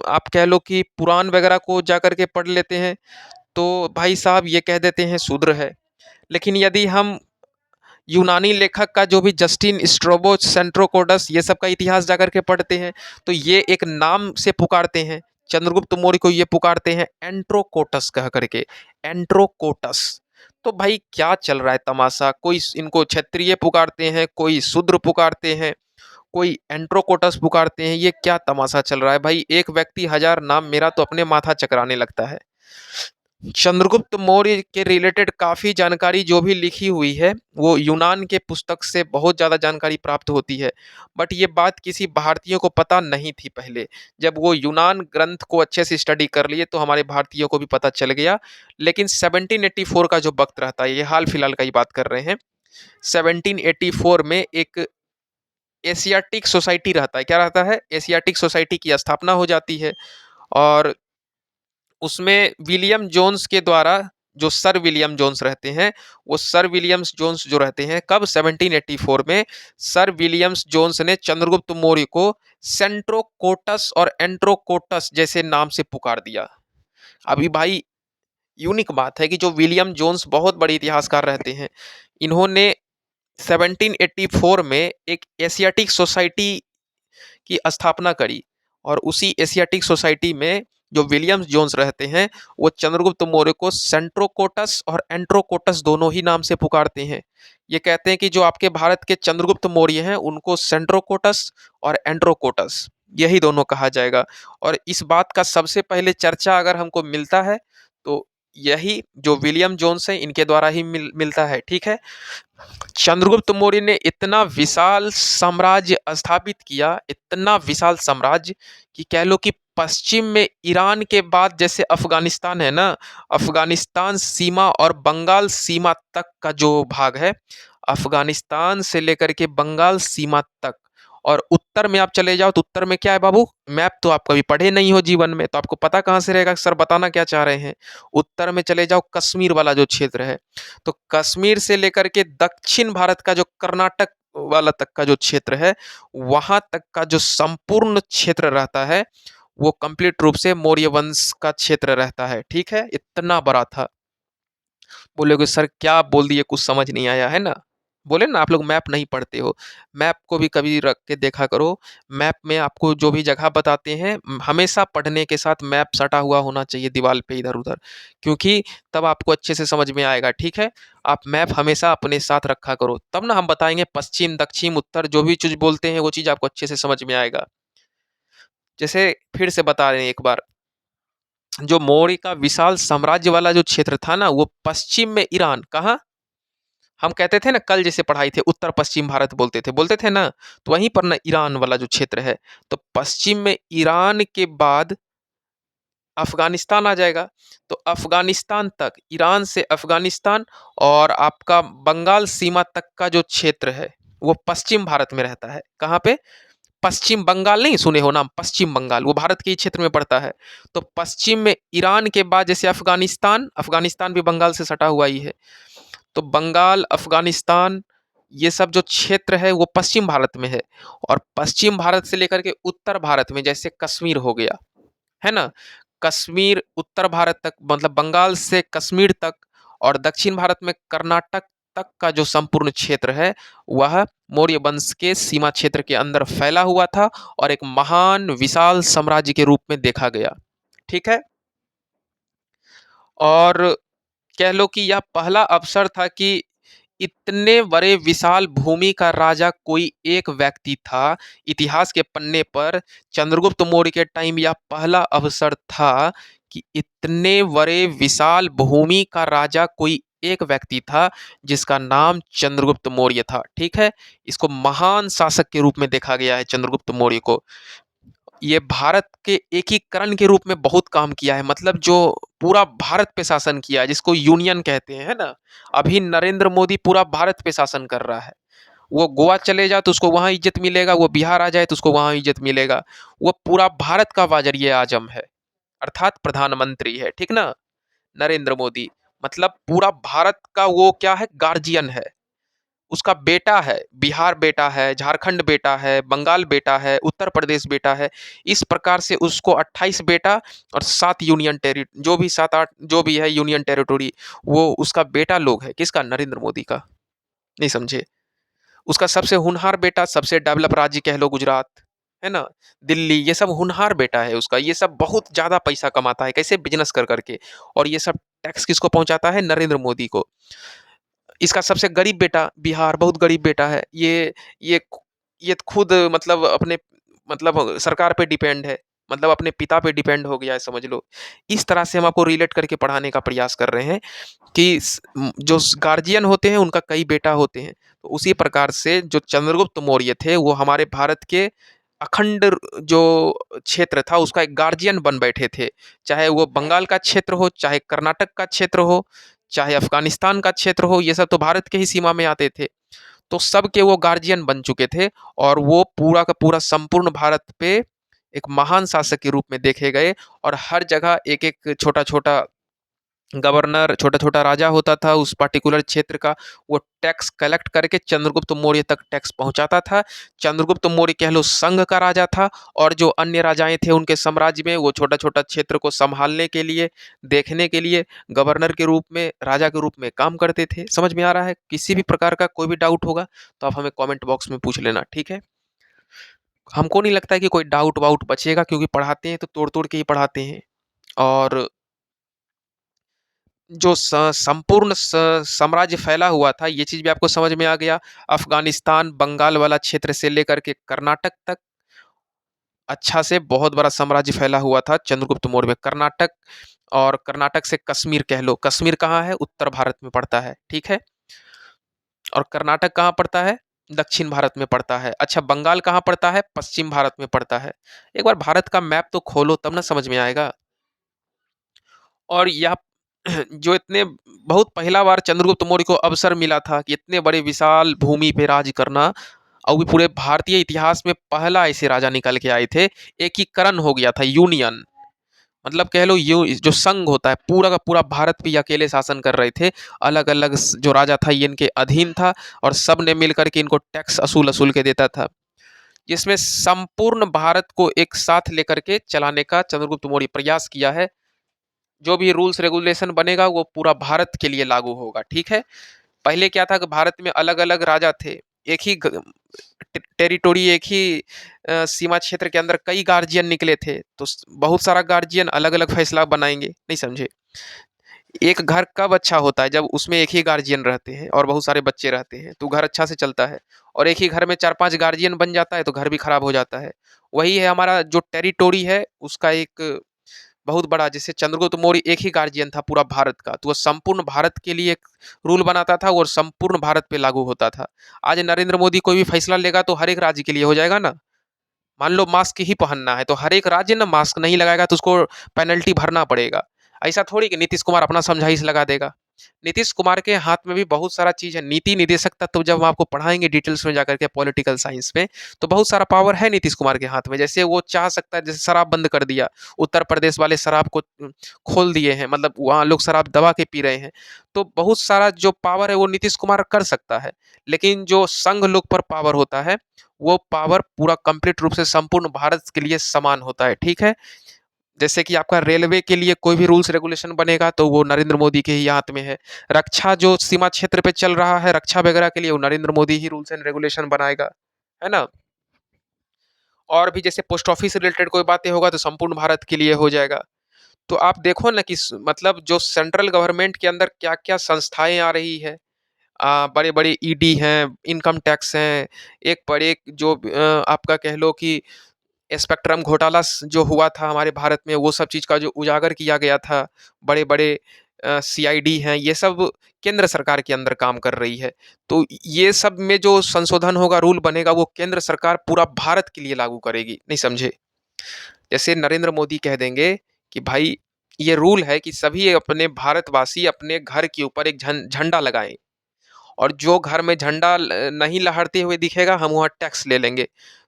आप कह लो कि पुराण वगैरह को जाकर के पढ़ लेते हैं, तो भाई साहब ये कह देते हैं शूद्र है। लेकिन यदि हम यूनानी लेखक का जो भी जस्टिन, स्ट्रोबो, सेंट्रोकोडस, ये सब का इतिहास जाकर के पढ़ते हैं, तो ये एक नाम से पुकारते हैं। चंद्रगुप्त मौर्य को ये पुकारते हैं एंट्रोकोटस कह करके, एंट्रोकोटस। तो भाई क्या चल रहा है तमाशा? कोई इनको क्षत्रिय पुकारते हैं, कोई शूद्र पुकारते हैं, कोई एंट्रोकोटस पुकारते हैं। ये क्या तमाशा चल रहा है भाई? एक व्यक्ति हजार नाम, मेरा तो अपने माथा चकराने लगता है। चंद्रगुप्त मौर्य के रिलेटेड काफ़ी जानकारी जो भी लिखी हुई है वो यूनान के पुस्तक से बहुत ज़्यादा जानकारी प्राप्त होती है। बट ये बात किसी भारतीय को पता नहीं थी पहले। जब वो यूनान ग्रंथ को अच्छे से स्टडी कर लिए तो हमारे भारतीयों को भी पता चल गया। लेकिन 1784 का जो वक्त रहता है, ये हाल फिलहाल का ही बात कर रहे हैं, 1784 में एक एशियाटिक सोसाइटी रहता है। क्या रहता है? एशियाटिक सोसाइटी की स्थापना हो जाती है। और उसमें विलियम जोन्स के द्वारा, जो सर विलियम जोन्स रहते हैं, वो सर विलियम्स जोन्स जो रहते हैं, कब? 1784 में सर विलियम्स जोन्स ने चंद्रगुप्त मौर्य को सेंट्रोकोटस और एंट्रोकोटस जैसे नाम से पुकार दिया। अभी भाई यूनिक बात है कि जो विलियम जोन्स बहुत बड़े इतिहासकार रहते हैं, इन्होंने 1784 में एक एशियाटिक सोसाइटी की स्थापना करी। और उसी एशियाटिक सोसाइटी में जो विलियम्स जोन्स रहते हैं, वो चंद्रगुप्त मौर्य को सेंट्रोकोटस और एंट्रोकोटस दोनों ही नाम से पुकारते हैं। ये कहते हैं कि जो आपके भारत के चंद्रगुप्त मौर्य हैं उनको सेंट्रोकोटस और एंट्रोकोटस यही दोनों कहा जाएगा। और इस बात का सबसे पहले चर्चा अगर हमको मिलता है तो यही जो विलियम जोन्स हैं इनके द्वारा ही मिलता है। ठीक है। चंद्रगुप्त मौर्य ने इतना विशाल साम्राज्य स्थापित किया, इतना विशाल साम्राज्य कि कह लो कि पश्चिम में ईरान के बाद जैसे अफगानिस्तान है ना, अफगानिस्तान सीमा और बंगाल सीमा तक का जो भाग है, अफगानिस्तान से लेकर के बंगाल सीमा तक। और उत्तर में आप चले जाओ तो उत्तर में क्या है बाबू? मैप तो आप कभी पढ़े नहीं हो जीवन में, तो आपको पता कहाँ से रहेगा सर बताना क्या चाह रहे हैं। उत्तर में चले जाओ, कश्मीर वाला जो क्षेत्र है, तो कश्मीर से लेकर के दक्षिण भारत का जो कर्नाटक वाला तक का जो क्षेत्र है, वहां तक का जो संपूर्ण क्षेत्र रहता है वो कंप्लीट रूप से मौर्य वंश का क्षेत्र रहता है। ठीक है, इतना बड़ा था। बोलोगे सर क्या बोल दिए, कुछ समझ नहीं आया है ना? बोले ना आप लोग मैप नहीं पढ़ते हो। मैप को भी कभी रख के देखा करो। मैप में आपको जो भी जगह बताते हैं हमेशा पढ़ने के साथ मैप सटा हुआ होना चाहिए दीवार पे इधर उधर, क्योंकि तब आपको अच्छे से समझ में आएगा। ठीक है, आप मैप हमेशा अपने साथ रखा करो, तब ना हम बताएंगे पश्चिम दक्षिण उत्तर जो भी चीज़ बोलते हैं वो चीज़ आपको अच्छे से समझ में आएगा। जैसे फिर से बता रहे हैं एक बार, जो मौर्य का विशाल साम्राज्य वाला जो क्षेत्र था ना, वो पश्चिम में ईरान, कहाँ? हम कहते थे ना, कल जैसे पढ़ाई थे, उत्तर पश्चिम भारत बोलते थे ना, तो वहीं पर ना ईरान वाला जो क्षेत्र है, तो पश्चिम में ईरान के बाद अफगानिस्तान आ जाएगा। तो अफगानिस्तान तक, ईरान से अफगानिस्तान और आपका बंगाल सीमा तक का जो क्षेत्र है, वो पश्चिम भारत में रहता है। कहाँ पे? पश्चिम बंगाल, नहीं सुने हो नाम, पश्चिम बंगाल, वो भारत के ही क्षेत्र में पड़ता है। तो पश्चिम में ईरान के बाद जैसे अफगानिस्तान, अफगानिस्तान भी बंगाल से सटा हुआ ही है, तो बंगाल, अफगानिस्तान, ये सब जो क्षेत्र है वो पश्चिम भारत में है। और पश्चिम भारत से लेकर के उत्तर भारत में जैसे कश्मीर हो गया, है ना? कश्मीर उत्तर भारत तक, मतलब बंगाल से कश्मीर तक, और दक्षिण भारत में कर्नाटक तक का जो संपूर्ण क्षेत्र है, वह मौर्य वंश के सीमा क्षेत्र के अंदर फैला हुआ था और एक महान विशाल साम्राज्य के रूप में देखा गया। ठीक है? और कह लो कि यह पहला अवसर था कि इतने बड़े विशाल भूमि का राजा कोई एक व्यक्ति था। इतिहास के पन्ने पर चंद्रगुप्त मौर्य के टाइम यह पहला अवसर था कि इतने बड़े विशाल भूमि का राजा कोई एक व्यक्ति था जिसका नाम चंद्रगुप्त मौर्य था। ठीक है, इसको महान शासक के रूप में देखा गया है चंद्रगुप्त मौर्य को। ये भारत के एकीकरण के रूप में बहुत काम किया है, मतलब जो पूरा भारत पे शासन किया है, जिसको यूनियन कहते हैं, है ना? अभी नरेंद्र मोदी पूरा भारत पे शासन कर रहा है। वो गोवा चले जाए तो उसको वहां इज्जत मिलेगा, वो बिहार आ जाए तो उसको वहां इज्जत मिलेगा। वो पूरा भारत का वज़ीर आजम है, अर्थात प्रधानमंत्री है, ठीक ना? नरेंद्र मोदी, मतलब पूरा भारत का वो क्या है, गार्जियन है। उसका बेटा है, बिहार बेटा है, झारखंड बेटा है, बंगाल बेटा है, उत्तर प्रदेश बेटा है। इस प्रकार से उसको 28 बेटा और 7 यूनियन टेरि जो भी 7-8 जो भी है यूनियन टेरिटोरी, वो उसका बेटा लोग है। किसका? नरेंद्र मोदी का। नहीं समझे? उसका सबसे होनहार बेटा, सबसे डेवलप राज्य कह लो गुजरात, है ना? दिल्ली, ये सब होनहार बेटा है उसका। ये सब बहुत ज़्यादा पैसा कमाता है, कैसे? बिज़नेस कर कर के। और ये सब टैक्स किसको पहुँचाता है? नरेंद्र मोदी को। इसका सबसे गरीब बेटा बिहार, बहुत गरीब बेटा है। ये ये खुद मतलब अपने मतलब सरकार पे डिपेंड है, मतलब अपने पिता पे डिपेंड हो गया है, समझ लो। इस तरह से हम आपको रिलेट करके पढ़ाने का प्रयास कर रहे हैं कि जो गार्जियन होते हैं उनका कई बेटा होते हैं। तो उसी प्रकार से जो चंद्रगुप्त मौर्य थे वो हमारे भारत के अखंड जो क्षेत्र था उसका एक गार्जियन बन बैठे थे। चाहे वो बंगाल का क्षेत्र हो, चाहे कर्नाटक का क्षेत्र हो, चाहे अफगानिस्तान का क्षेत्र हो, ये सब तो भारत के ही सीमा में आते थे। तो सब के वो गार्जियन बन चुके थे और वो पूरा का पूरा संपूर्ण भारत पे एक महान शासक के रूप में देखे गए। और हर जगह एक-एक छोटा-छोटा गवर्नर, छोटा-छोटा राजा होता था उस पार्टिकुलर क्षेत्र का, वो टैक्स कलेक्ट करके चंद्रगुप्त मौर्य तक टैक्स पहुँचाता था। चंद्रगुप्त मौर्य कह लो संघ का राजा था और जो अन्य राजाएँ थे उनके साम्राज्य में वो छोटा-छोटा क्षेत्र को सँभालने के लिए, देखने के लिए गवर्नर के रूप में, राजा के रूप में काम करते थे। समझ में आ रहा है? किसी भी प्रकार का कोई भी डाउट होगा तो आप हमें कमेंट बॉक्स में पूछ लेना, ठीक है? हमको नहीं लगता है कि कोई डाउट वाउट बचेगा, क्योंकि पढ़ाते हैं तो तोड़-तोड़ के ही पढ़ाते हैं। और जो संपूर्ण साम्राज्य फैला हुआ था, ये चीज़ भी आपको समझ में आ गया। अफ़गानिस्तान, बंगाल वाला क्षेत्र से लेकर के कर्नाटक तक अच्छा से बहुत बड़ा साम्राज्य फैला हुआ था चंद्रगुप्त मौर्य में। कर्नाटक, और कर्नाटक से कश्मीर कह लो। कश्मीर कहाँ है? उत्तर भारत में पड़ता है, ठीक है? और कर्नाटक कहाँ पड़ता है? दक्षिण भारत में पड़ता है। अच्छा, बंगाल कहाँ पड़ता है? पश्चिम भारत में पड़ता है। एक बार भारत का मैप तो खोलो तब ना समझ में आएगा। और यह जो इतने बहुत पहला बार चंद्रगुप्त मौर्य को अवसर मिला था कि इतने बड़े विशाल भूमि पे राज करना, और भी पूरे भारतीय इतिहास में पहला ऐसे राजा निकल के आए थे। एकीकरण हो गया था, यूनियन, मतलब कह लो यू जो संघ होता है, पूरा का पूरा भारत पे ये अकेले शासन कर रहे थे। अलग अलग जो राजा था ये इनके अधीन था और सब ने मिल करके इनको टैक्स असूल असूल के देता था, जिसमें संपूर्ण भारत को एक साथ लेकर के चलाने का चंद्रगुप्त मौर्य प्रयास किया है। जो भी रूल्स रेगुलेशन बनेगा वो पूरा भारत के लिए लागू होगा, ठीक है? पहले क्या था कि भारत में अलग-अलग राजा थे। एक ही टेरिटोरी, एक ही सीमा क्षेत्र के अंदर कई गार्जियन निकले थे। तो बहुत सारा गार्जियन अलग-अलग फैसला बनाएँगे, नहीं समझे? एक घर कब अच्छा होता है? जब उसमें एक ही गार्जियन रहते हैं और बहुत सारे बच्चे रहते हैं, तो घर अच्छा से चलता है। और एक ही घर में 4-5 गार्जियन बन जाता है तो घर भी खराब हो जाता है। वही है हमारा जो टेरिटोरी है उसका एक बहुत बड़ा, जैसे चंद्रगुप्त मौर्य एक ही गार्जियन था पूरा भारत का, तो वो संपूर्ण भारत के लिए एक रूल बनाता था और संपूर्ण भारत पे लागू होता था। आज नरेंद्र मोदी कोई भी फैसला लेगा तो हर एक राज्य के लिए हो जाएगा ना। मान लो मास्क ही पहनना है तो हर एक राज्य ना मास्क नहीं लगाएगा तो उसको पेनल्टी भरना पड़ेगा। ऐसा थोड़ी कि नीतीश कुमार अपना समझाइश लगा देगा। नीतीश कुमार के हाथ में भी बहुत सारा चीज है। नीति निदेशक तत्व जब हम आपको पढ़ाएंगे डिटेल्स में जाकर के पॉलिटिकल साइंस में, तो बहुत सारा पावर है नीतीश कुमार के हाथ में। जैसे वो चाह सकता है, जैसे शराब बंद कर दिया, उत्तर प्रदेश वाले शराब को खोल दिए हैं, मतलब वहाँ लोग शराब दबा के पी रहे हैं। तो बहुत सारा जो पावर है वो नीतीश कुमार कर सकता है। लेकिन जो संघ लोग पर पावर होता है, वो पावर पूरा कंप्लीट रूप से संपूर्ण भारत के लिए समान होता है, ठीक है। जैसे कि आपका रेलवे के लिए कोई भी रूल्स रेगुलेशन बनेगा तो वो नरेंद्र मोदी के ही हाथ में है। रक्षा जो सीमा क्षेत्र पे चल रहा है, रक्षा वगैरह के लिए वो नरेंद्र मोदी ही रूल्स एंड रेगुलेशन बनाएगा, है ना। और भी जैसे पोस्ट ऑफिस से रिलेटेड कोई बातें होगा तो संपूर्ण भारत के लिए हो जाएगा। तो आप देखो ना कि मतलब जो सेंट्रल गवर्नमेंट के अंदर क्या क्या संस्थाएं आ रही है। बड़े बड़े ईडी हैं, इनकम टैक्स हैं, एक पर एक जो आपका कह लो कि स्पेक्ट्रम घोटाला जो हुआ था हमारे भारत में, वो सब चीज़ का जो उजागर किया गया था। बड़े बड़े सीआईडी हैं, ये सब केंद्र सरकार के अंदर काम कर रही है। तो ये सब में जो संशोधन होगा, रूल बनेगा, वो केंद्र सरकार पूरा भारत के लिए लागू करेगी, नहीं समझे। जैसे नरेंद्र मोदी कह देंगे कि भाई ये रूल है कि सभी अपने भारतवासी अपने घर के ऊपर एक झंडा लगाएं, और जो घर में झंडा नहीं लहरते हुए दिखेगा हम वहाँ टैक्स ले लेंगे।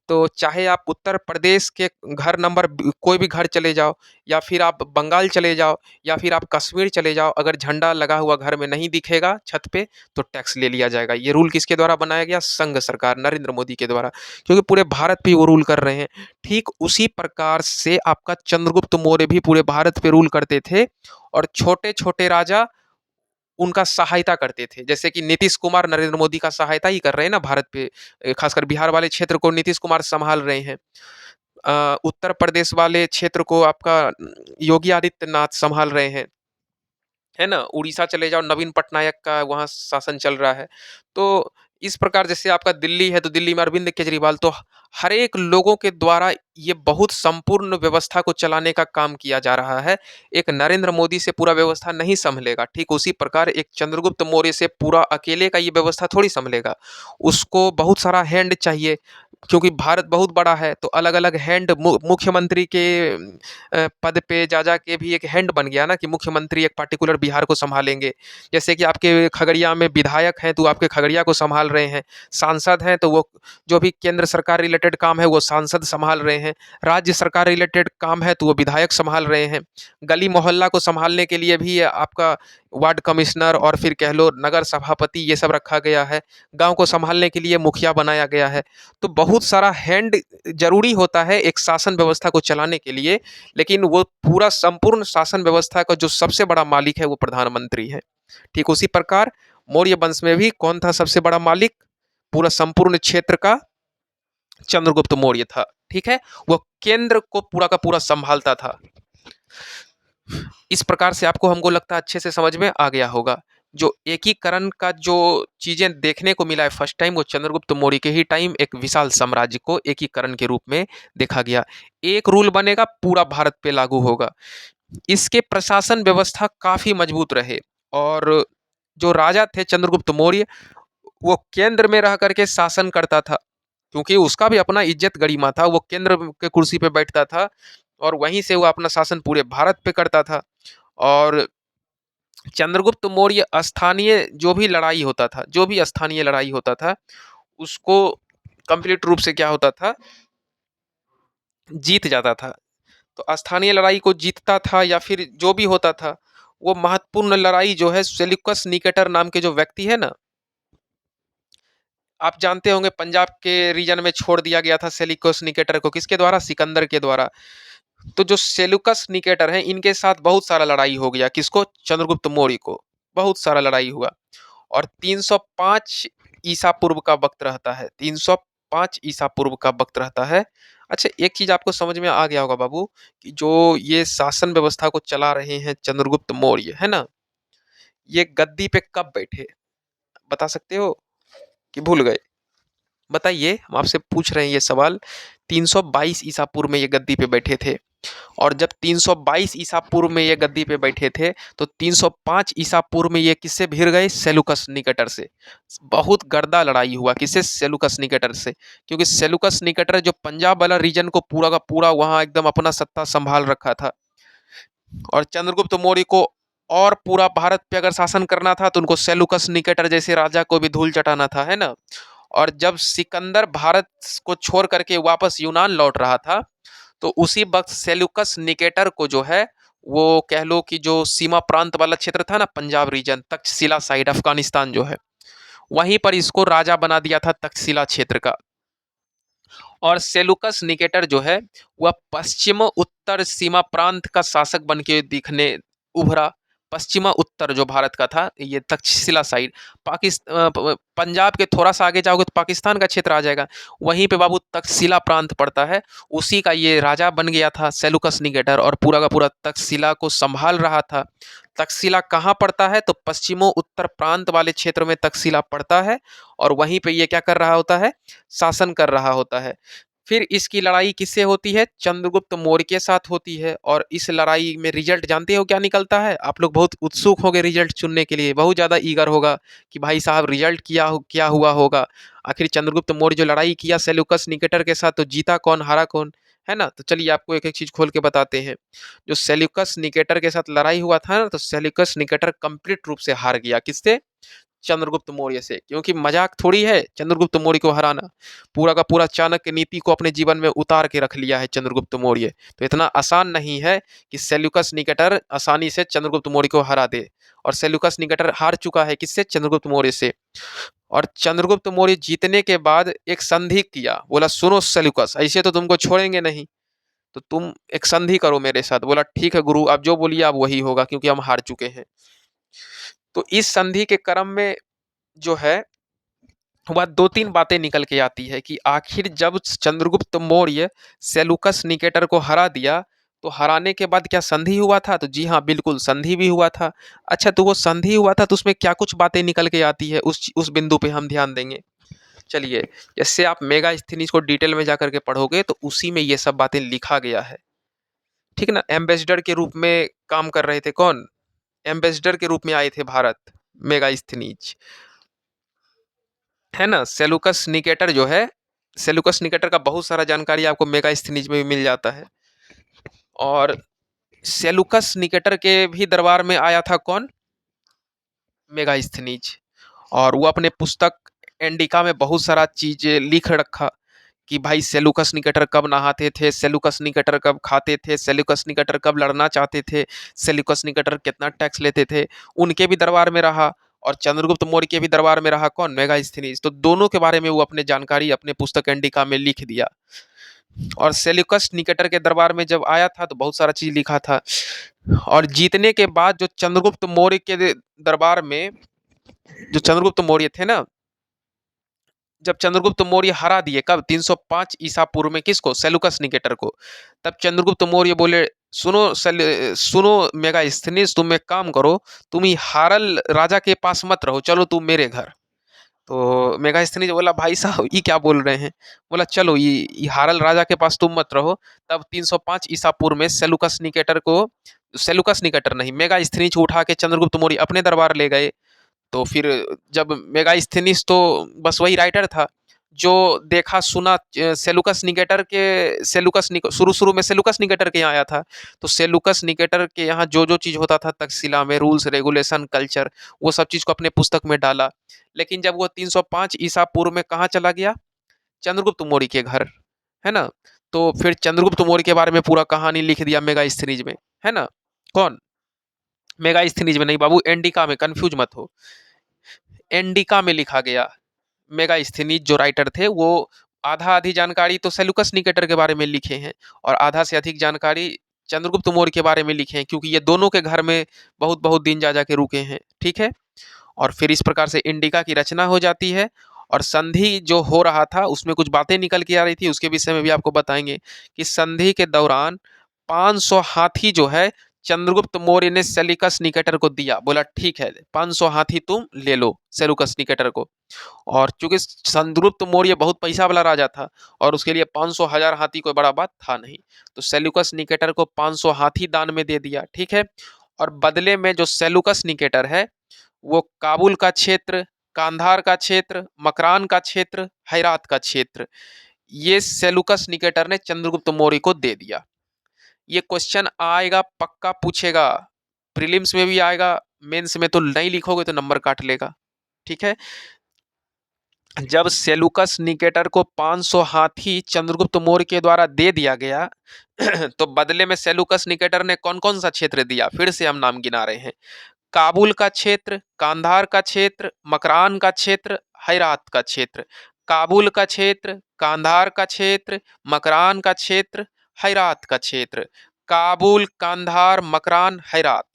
तो चाहे आप उत्तर प्रदेश के घर नंबर कोई भी घर चले जाओ, या फिर आप बंगाल चले जाओ, या फिर आप कश्मीर चले जाओ, अगर झंडा लगा हुआ घर में नहीं दिखेगा छत पे तो टैक्स ले लिया जाएगा। ये रूल किसके द्वारा बनाया गया? संघ सरकार नरेंद्र मोदी के द्वारा, क्योंकि पूरे भारत पे वो रूल कर रहे हैं। ठीक उसी प्रकार से आपका चंद्रगुप्त मौर्य भी पूरे भारत पे रूल करते थे, और छोटे छोटे राजा उनका सहायता करते थे। जैसे कि नीतीश कुमार नरेंद्र मोदी का सहायता ही कर रहे हैं ना भारत पे। खासकर बिहार वाले क्षेत्र को नीतीश कुमार संभाल रहे हैं। उत्तर प्रदेश वाले क्षेत्र को आपका योगी आदित्यनाथ संभाल रहे हैं, है ना। उड़ीसा चले जाओ, नवीन पटनायक का वहाँ शासन चल रहा है। तो इस प्रकार जैसे आपका दिल्ली है तो दिल्ली में अरविंद केजरीवाल, तो हर एक लोगों के द्वारा ये बहुत संपूर्ण व्यवस्था को चलाने का काम किया जा रहा है। एक नरेंद्र मोदी से पूरा व्यवस्था नहीं संभलेगा। ठीक उसी प्रकार एक चंद्रगुप्त मौर्य से पूरा अकेले का ये व्यवस्था थोड़ी संभलेगा। उसको बहुत सारा हैंड चाहिए, क्योंकि भारत बहुत बड़ा है, तो अलग अलग हैंड मुख्यमंत्री के पद पे जा जा के भी एक हैंड बन गया ना, कि मुख्यमंत्री एक पार्टिकुलर बिहार को संभालेंगे। जैसे कि आपके खगड़िया में विधायक हैं तो आपके खगड़िया को संभाल रहे हैं, सांसद हैं तो वो जो भी केंद्र सरकार रिलेटेड काम है वो सांसद संभाल रहे हैं, राज्य सरकार रिलेटेड काम है तो वो विधायक संभाल रहे हैं। गली मोहल्ला को संभालने के लिए भी आपका वार्ड कमिश्नर और फिर कह लो नगर सभापति ये सब रखा गया है। गांव को संभालने के लिए मुखिया बनाया गया है। तो बहुत सारा हैंड जरूरी होता है एक शासन व्यवस्था को चलाने के लिए, लेकिन वो पूरा संपूर्ण शासन व्यवस्था का जो सबसे बड़ा मालिक है वो प्रधानमंत्री है। ठीक उसी प्रकार मौर्य वंश में भी कौन था सबसे बड़ा मालिक पूरा संपूर्ण क्षेत्र का? चंद्रगुप्त मौर्य था, ठीक है। वो केंद्र को पूरा का पूरा संभालता था। इस प्रकार से आपको हमको लगता है अच्छे से समझ में आ गया होगा। जो एकीकरण का जो चीजें देखने को मिला है फर्स्ट टाइम, वो चंद्रगुप्त मौर्य के ही टाइम एक विशाल साम्राज्य को एकीकरण के रूप में देखा गया। एक रूल बनेगा, पूरा भारत पे लागू होगा। इसके प्रशासन व्यवस्था काफी मजबूत रहे, और जो राजा थे चंद्रगुप्त मौर्य, वो केंद्र में रह करके शासन करता था, क्योंकि उसका भी अपना इज्जत गरिमा था। वो केंद्र के कुर्सी पे बैठता था और वहीं से वो अपना शासन पूरे भारत पे करता था। और चंद्रगुप्त मौर्य स्थानीय जो भी स्थानीय लड़ाई होता था उसको कंप्लीट रूप से क्या होता था, जीत जाता था। तो स्थानीय लड़ाई को जीतता था, या फिर जो भी होता था वो महत्वपूर्ण लड़ाई जो है सेल्यूकस निकेटर नाम के जो व्यक्ति है ना, आप जानते होंगे पंजाब के रीजन में छोड़ दिया गया था सेल्यूकस निकेटर को, किसके द्वारा? सिकंदर के द्वारा। तो जो सेल्यूकस निकेटर हैं इनके साथ बहुत सारा लड़ाई हो गया, किसको? चंद्रगुप्त मौर्य को बहुत सारा लड़ाई हुआ। और 305 ईसा पूर्व का वक्त रहता है, 305 ईसा पूर्व का वक्त रहता है। अच्छा, एक चीज आपको समझ में आ गया होगा बाबू, कि जो ये शासन व्यवस्था को चला रहे हैं चंद्रगुप्त मौर्य, है ना, ये गद्दी पे कब बैठे? बता सकते हो कि भूल गए? बताइए, हम आपसे पूछ रहे हैं ये सवाल। 322 ईसा पूर्व में ये गद्दी पे बैठे थे। और जब 322 ईसा पूर्व में ये गद्दी पे बैठे थे तो 305 ईसा पूर्व में ये किससे भिड़ गए? सेलुकस निकेटर से। बहुत गर्दा लड़ाई हुआ, किससे? सेलुकस निकेटर से। क्योंकि सेलुकस निकेटर जो पंजाब वाला रीजन को पूरा का पूरा वहां एकदम अपना सत्ता संभाल रखा था, और चंद्रगुप्त मौर्य को और पूरा भारत पे अगर शासन करना था तो उनको सेलुकस निकेटर जैसे राजा को भी धूल चटाना था, है ना। और जब सिकंदर भारत को छोड़ करके वापस यूनान लौट रहा था तो उसी वक्त सेल्यूकस निकेटर को जो है वो कह लो कि जो सीमा प्रांत वाला क्षेत्र था ना, पंजाब रीजन, तक्षशिला साइड, अफगानिस्तान जो है, वहीं पर इसको राजा बना दिया था तक्षशिला क्षेत्र का। और सेलुकस निकेटर जो है वह पश्चिम उत्तर सीमा प्रांत का शासक बन के दिखने उभरा। पश्चिमा उत्तर जो भारत का था, ये तक्षशिला साइड, पाकिस्तान, पंजाब के थोड़ा सा आगे जाओगे तो पाकिस्तान का क्षेत्र आ जाएगा, वहीं पे बाबू तक्षशिला प्रांत पड़ता है, उसी का ये राजा बन गया था सेलुकस निकेटर, और पूरा का पूरा तक्षशिला को संभाल रहा था। तक्षशिला कहाँ पड़ता है? तो पश्चिमो उत्तर प्रांत वाले क्षेत्र में तक्षशिला पड़ता है, और वहीं पे ये क्या कर रहा होता है? शासन कर रहा होता है। फिर इसकी लड़ाई किससे होती है? चंद्रगुप्त मौर्य के साथ होती है, और इस लड़ाई में रिजल्ट जानते हो क्या निकलता है? आप लोग बहुत उत्सुक होंगे रिजल्ट चुनने के लिए, बहुत ज़्यादा ईगर होगा कि भाई साहब रिजल्ट क्या हुआ होगा। आखिर चंद्रगुप्त मौर्य जो लड़ाई किया सेल्यूकस निकेटर के साथ, तो जीता कौन, हारा कौन, है ना। तो चलिए आपको एक एक चीज़ खोल के बताते हैं। जो सेल्यूकस निकेटर के साथ लड़ाई हुआ था ना, तो सेल्यूकस निकेटर कंप्लीट रूप से हार गया। किससे? चंद्रगुप्त मौर्य से। क्योंकि मजाक थोड़ी है चंद्रगुप्त मौर्य को हराना, पूरा का पूरा चाणक्य नीति को अपने जीवन में उतार के रख लिया है चंद्रगुप्त मौर्य। तो इतना आसान नहीं है कि सेल्यूकस निकेटर आसानी से चंद्रगुप्त मौर्य को हरा दे। और सेल्यूकस निकेटर हार चुका है किससे? चंद्रगुप्त मौर्य से। और चंद्रगुप्त मौर्य जीतने के बाद एक संधि किया, बोला सुनो सेल्यूकस, ऐसे तो तुमको छोड़ेंगे नहीं, तो तुम एक संधि करो मेरे साथ। बोला ठीक है गुरु, आप जो बोलिए आप वही होगा, क्योंकि हम हार चुके हैं। तो इस संधि के क्रम में जो है वह दो तीन बातें निकल के आती है कि आखिर जब चंद्रगुप्त मौर्य सेलुकस निकेटर को हरा दिया, तो हराने के बाद क्या संधि हुआ था? तो जी हाँ, बिल्कुल संधि भी हुआ था। अच्छा, तो वो संधि हुआ था तो उसमें क्या कुछ बातें निकल के आती है, उस बिंदु पे हम ध्यान देंगे। चलिए, जैसे आप मेगास्थनीज को डिटेल में जाकर के पढ़ोगे तो उसी में ये सब बातें लिखा गया है, ठीक ना। एम्बेसडर के रूप में काम कर रहे थे कौन? एम्बेसडर के रूप में आए थे भारत मेगास्थनीज, है ना। सेलुकस निकेटर जो है, सेलुकस निकेटर का बहुत सारा जानकारी आपको मेगास्थनीज में भी मिल जाता है। और सेलुकस निकेटर के भी दरबार में आया था कौन? मेगास्थनीज। और वो अपने पुस्तक एंडिका में बहुत सारा चीजें लिख रखा कि भाई सेलुकस निकेटर कब नहाते थे, सेलुकस निकेटर कब खाते थे, सेलुकस निकेटर कब लड़ना चाहते थे, सेलुकस निकेटर कितना टैक्स लेते थे। उनके भी दरबार में रहा, और चंद्रगुप्त मौर्य के भी दरबार में रहा कौन? मेगास्थनीज। तो दोनों के बारे में वो अपने जानकारी अपने पुस्तक एंडिका में लिख दिया। और सेल्यूकस निकेटर के दरबार में जब आया था तो बहुत सारा चीज लिखा था। और जीतने के बाद जो चंद्रगुप्त मौर्य के दरबार में जो चंद्रगुप्त मौर्य थे ना, जब चंद्रगुप्त मौर्य हरा दिए, कब? 305 ईसा पूर्व में, किसको? सेलुकस निकेटर को। तब चंद्रगुप्त मौर्य बोले सुनो सुनो मेगास्थनीज, तुम एक काम करो, तुम ही हारल राजा के पास मत रहो, चलो तुम मेरे घर। तो मेगास्थनीज बोला भाई साहब ये क्या बोल रहे हैं? बोला चलो ये हारल राजा के पास तुम मत रहो। तब 305 ईसा पूर्व में सेलुकस निकेटर को, सेलुकस निकेटर नहीं, मेगास्थनीज को उठा के चंद्रगुप्त मौर्य अपने दरबार ले गए। तो फिर जब मेगास्थनीज तो बस वही राइटर था जो देखा सुना सेलुकस निकेटर के, शुरू शुरू में सेलुकस निकेटर के यहाँ आया था, तो सेलुकस निकेटर के यहाँ जो जो चीज़ होता था तक्षशिला में, रूल्स रेगुलेशन कल्चर, वो सब चीज़ को अपने पुस्तक में डाला। लेकिन जब वो 305 ईसा पूर्व में कहाँ चला गया? चंद्रगुप्त मौर्य के घर, है ना। तो फिर चंद्रगुप्त मौर्य के बारे में पूरा कहानी लिख दिया मेगास्थनीज में, है ना। कौन? मेगास्थनीज में नहीं बाबू, एंडिका में, कंफ्यूज मत हो। एंडिका में लिखा गया। मेगास्थनीज जो राइटर थे वो आधा आधी जानकारी तो सेलुकस निकेटर के बारे में लिखे हैं, और आधा से अधिक जानकारी चंद्रगुप्त मौर्य के बारे में लिखे हैं, क्योंकि ये दोनों के घर में बहुत बहुत दिन जा के रुके हैं, ठीक है। और फिर इस प्रकार से इंडिका की रचना हो जाती है। और संधि जो हो रहा था उसमें कुछ बातें निकल के आ रही थी, उसके विषय में भी आपको बताएंगे कि संधि के दौरान 500 हाथी जो है चंद्रगुप्त मौर्य ने सेल्यूकस निकेटर को दिया, बोला ठीक है 500 हाथी तुम ले लो सेल्यूकस निकेटर को। और चूंकि चंद्रगुप्त मौर्य बहुत पैसा वाला राजा था और उसके लिए 500,000 हाथी कोई बड़ा बात था नहीं, तो सेल्यूकस निकेटर को 500 हाथी दान में दे दिया, ठीक है। और बदले में जो सेल्यूकस निकेटर है वो काबुल का क्षेत्र, कांधार का क्षेत्र, मकरान का क्षेत्र, हेरात का क्षेत्र, ये सेल्यूकस निकेटर ने चंद्रगुप्त मौर्य को दे दिया। ये क्वेश्चन आएगा, पक्का पूछेगा, प्रीलिम्स में भी आएगा, मेंस में तो नहीं लिखोगे तो नंबर काट लेगा, ठीक है। जब सेल्यूकस निकेटर को 500 हाथी चंद्रगुप्त मौर्य के द्वारा दे दिया गया तो बदले में सेल्यूकस निकेटर ने कौन कौन सा क्षेत्र दिया, फिर से हम नाम गिना रहे हैं। काबुल का क्षेत्र, कांधार का क्षेत्र, मकरान का क्षेत्र, हेरात का क्षेत्र। काबुल का क्षेत्र, कांधार का क्षेत्र, मकरान का क्षेत्र, हेरात का क्षेत्र। काबुल, कांधार, मकरान, हेरात,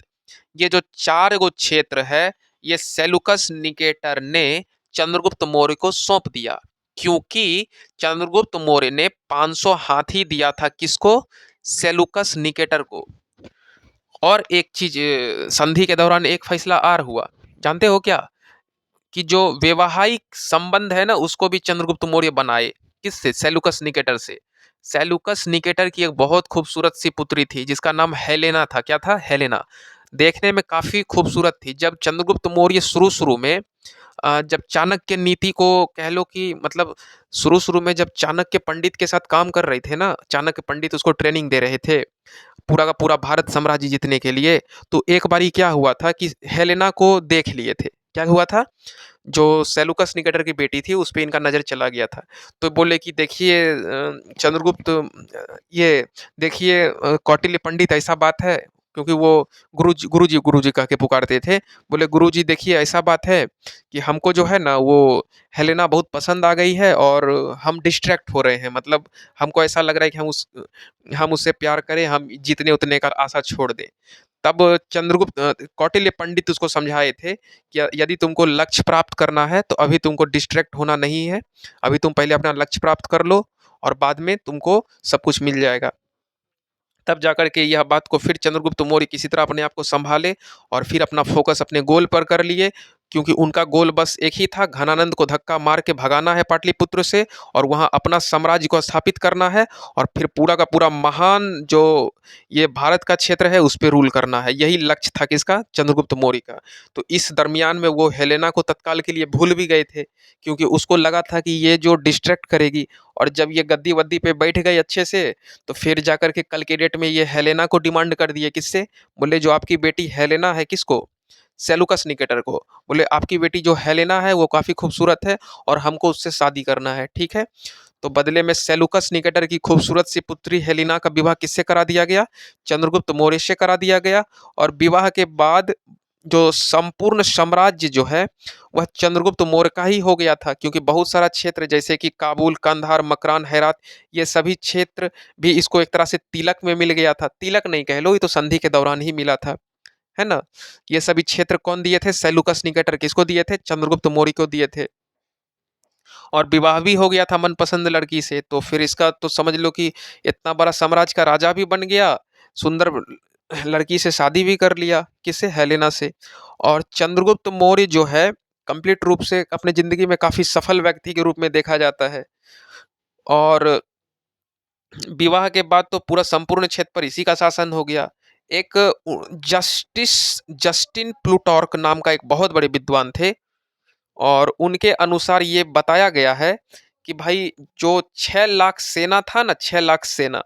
ये जो 4 गो क्षेत्र है ये सेल्यूकस निकेटर ने चंद्रगुप्त मौर्य को सौंप दिया, क्योंकि चंद्रगुप्त मौर्य ने 500 हाथी दिया था किसको, सेल्यूकस निकेटर को। और एक चीज संधि के दौरान एक फैसला और हुआ, जानते हो क्या, कि जो वैवाहिक संबंध है ना उसको भी चंद्रगुप्त मौर्य बनाए, किससे, सेल्यूकस निकेटर से। सेल्यूकस निकेटर की एक बहुत खूबसूरत सी पुत्री थी जिसका नाम हेलेना था, क्या था, हेलेना। देखने में काफी खूबसूरत थी। जब चंद्रगुप्त मौर्य शुरू शुरू में जब चाणक्य नीति को कह लो कि मतलब शुरू शुरू में जब चाणक्य पंडित के साथ काम कर रहे थे ना, चाणक्य पंडित उसको ट्रेनिंग दे रहे थे पूरा का पूरा भारत साम्राज्य जीतने के लिए, तो एक बारी क्या हुआ था कि हेलेना को देख लिए थे। क्या हुआ था, जो सेल्यूकस निकेटर की बेटी थी उस पे इनका नज़र चला गया था। तो बोले कि देखिए चंद्रगुप्त ये देखिए कौटिल्य पंडित ऐसा बात है, क्योंकि वो गुरुजी कह के पुकारते थे। बोले गुरुजी देखिए ऐसा बात है कि हमको जो है ना वो हेलेना बहुत पसंद आ गई है और हम डिस्ट्रैक्ट हो रहे हैं, मतलब हमको ऐसा लग रहा है कि हम उससे प्यार करें, हम जीतने उतने का आशा छोड़ दें। तब चंद्रगुप्त कौटिल्य पंडित उसको समझाए थे कि यदि तुमको लक्ष्य प्राप्त करना है तो अभी तुमको डिस्ट्रैक्ट होना नहीं है, अभी तुम पहले अपना लक्ष्य प्राप्त कर लो और बाद में तुमको सब कुछ मिल जाएगा। तब जाकर के यह बात को फिर चंद्रगुप्त मौर्य किसी तरह अपने आप को संभाले और फिर अपना फोकस अपने गोल पर कर लिए, क्योंकि उनका गोल बस एक ही था, घनानंद को धक्का मार के भगाना है पाटलिपुत्र से और वहां अपना साम्राज्य को स्थापित करना है और फिर पूरा का पूरा महान जो ये भारत का क्षेत्र है उस पर रूल करना है। यही लक्ष्य था किसका, चंद्रगुप्त मौर्य का। तो इस दरमियान में वो हेलेना को तत्काल के लिए भूल भी गए थे, क्योंकि उसको लगा था कि ये जो डिस्ट्रैक्ट करेगी, और जब ये गद्दी वद्दी पे बैठ गई अच्छे से तो फिर जाकर के कल के डेट में ये हेलेना को डिमांड कर दिए, किससे, बोले जो आपकी बेटी हेलेना है, किसको, सेल्यूकस निकेटर को। बोले आपकी बेटी जो हेलेना है वो काफ़ी खूबसूरत है और हमको उससे शादी करना है, ठीक है। तो बदले में सेल्यूकस निकेटर की खूबसूरत सी पुत्री हेलेना का विवाह किससे करा दिया गया, चंद्रगुप्त मौर्य से करा दिया गया। और विवाह के बाद जो संपूर्ण साम्राज्य जो है वह चंद्रगुप्त मौर्य का ही हो गया था, क्योंकि बहुत सारा क्षेत्र जैसे कि काबुल, कंधार, मकरान, हेरात, ये सभी क्षेत्र भी इसको एक तरह से तिलक में मिल गया था। तिलक नहीं कह लो, ये तो संधि के दौरान ही मिला था, है ना। ये सभी क्षेत्र कौन दिए थे, सेल्यूकस निकेटर किसको दिए थे, चंद्रगुप्त मौर्य को दिए थे। और विवाह भी हो गया था मनपसंद लड़की से, तो फिर इसका तो समझ लो कि इतना बड़ा साम्राज्य का राजा भी बन गया, सुंदर लड़की से शादी भी कर लिया, किससे, हेलेना से। और चंद्रगुप्त मौर्य जो है कंप्लीट रूप से अपने जिंदगी में काफी सफल व्यक्ति के रूप में देखा जाता है। और विवाह के बाद तो पूरा संपूर्ण क्षेत्र पर इसी का शासन हो गया। एक जस्टिस जस्टिन प्लूटार्क नाम का एक बहुत बड़े विद्वान थे, और उनके अनुसार ये बताया गया है कि भाई जो 6 लाख सेना था ना, 6 लाख सेना,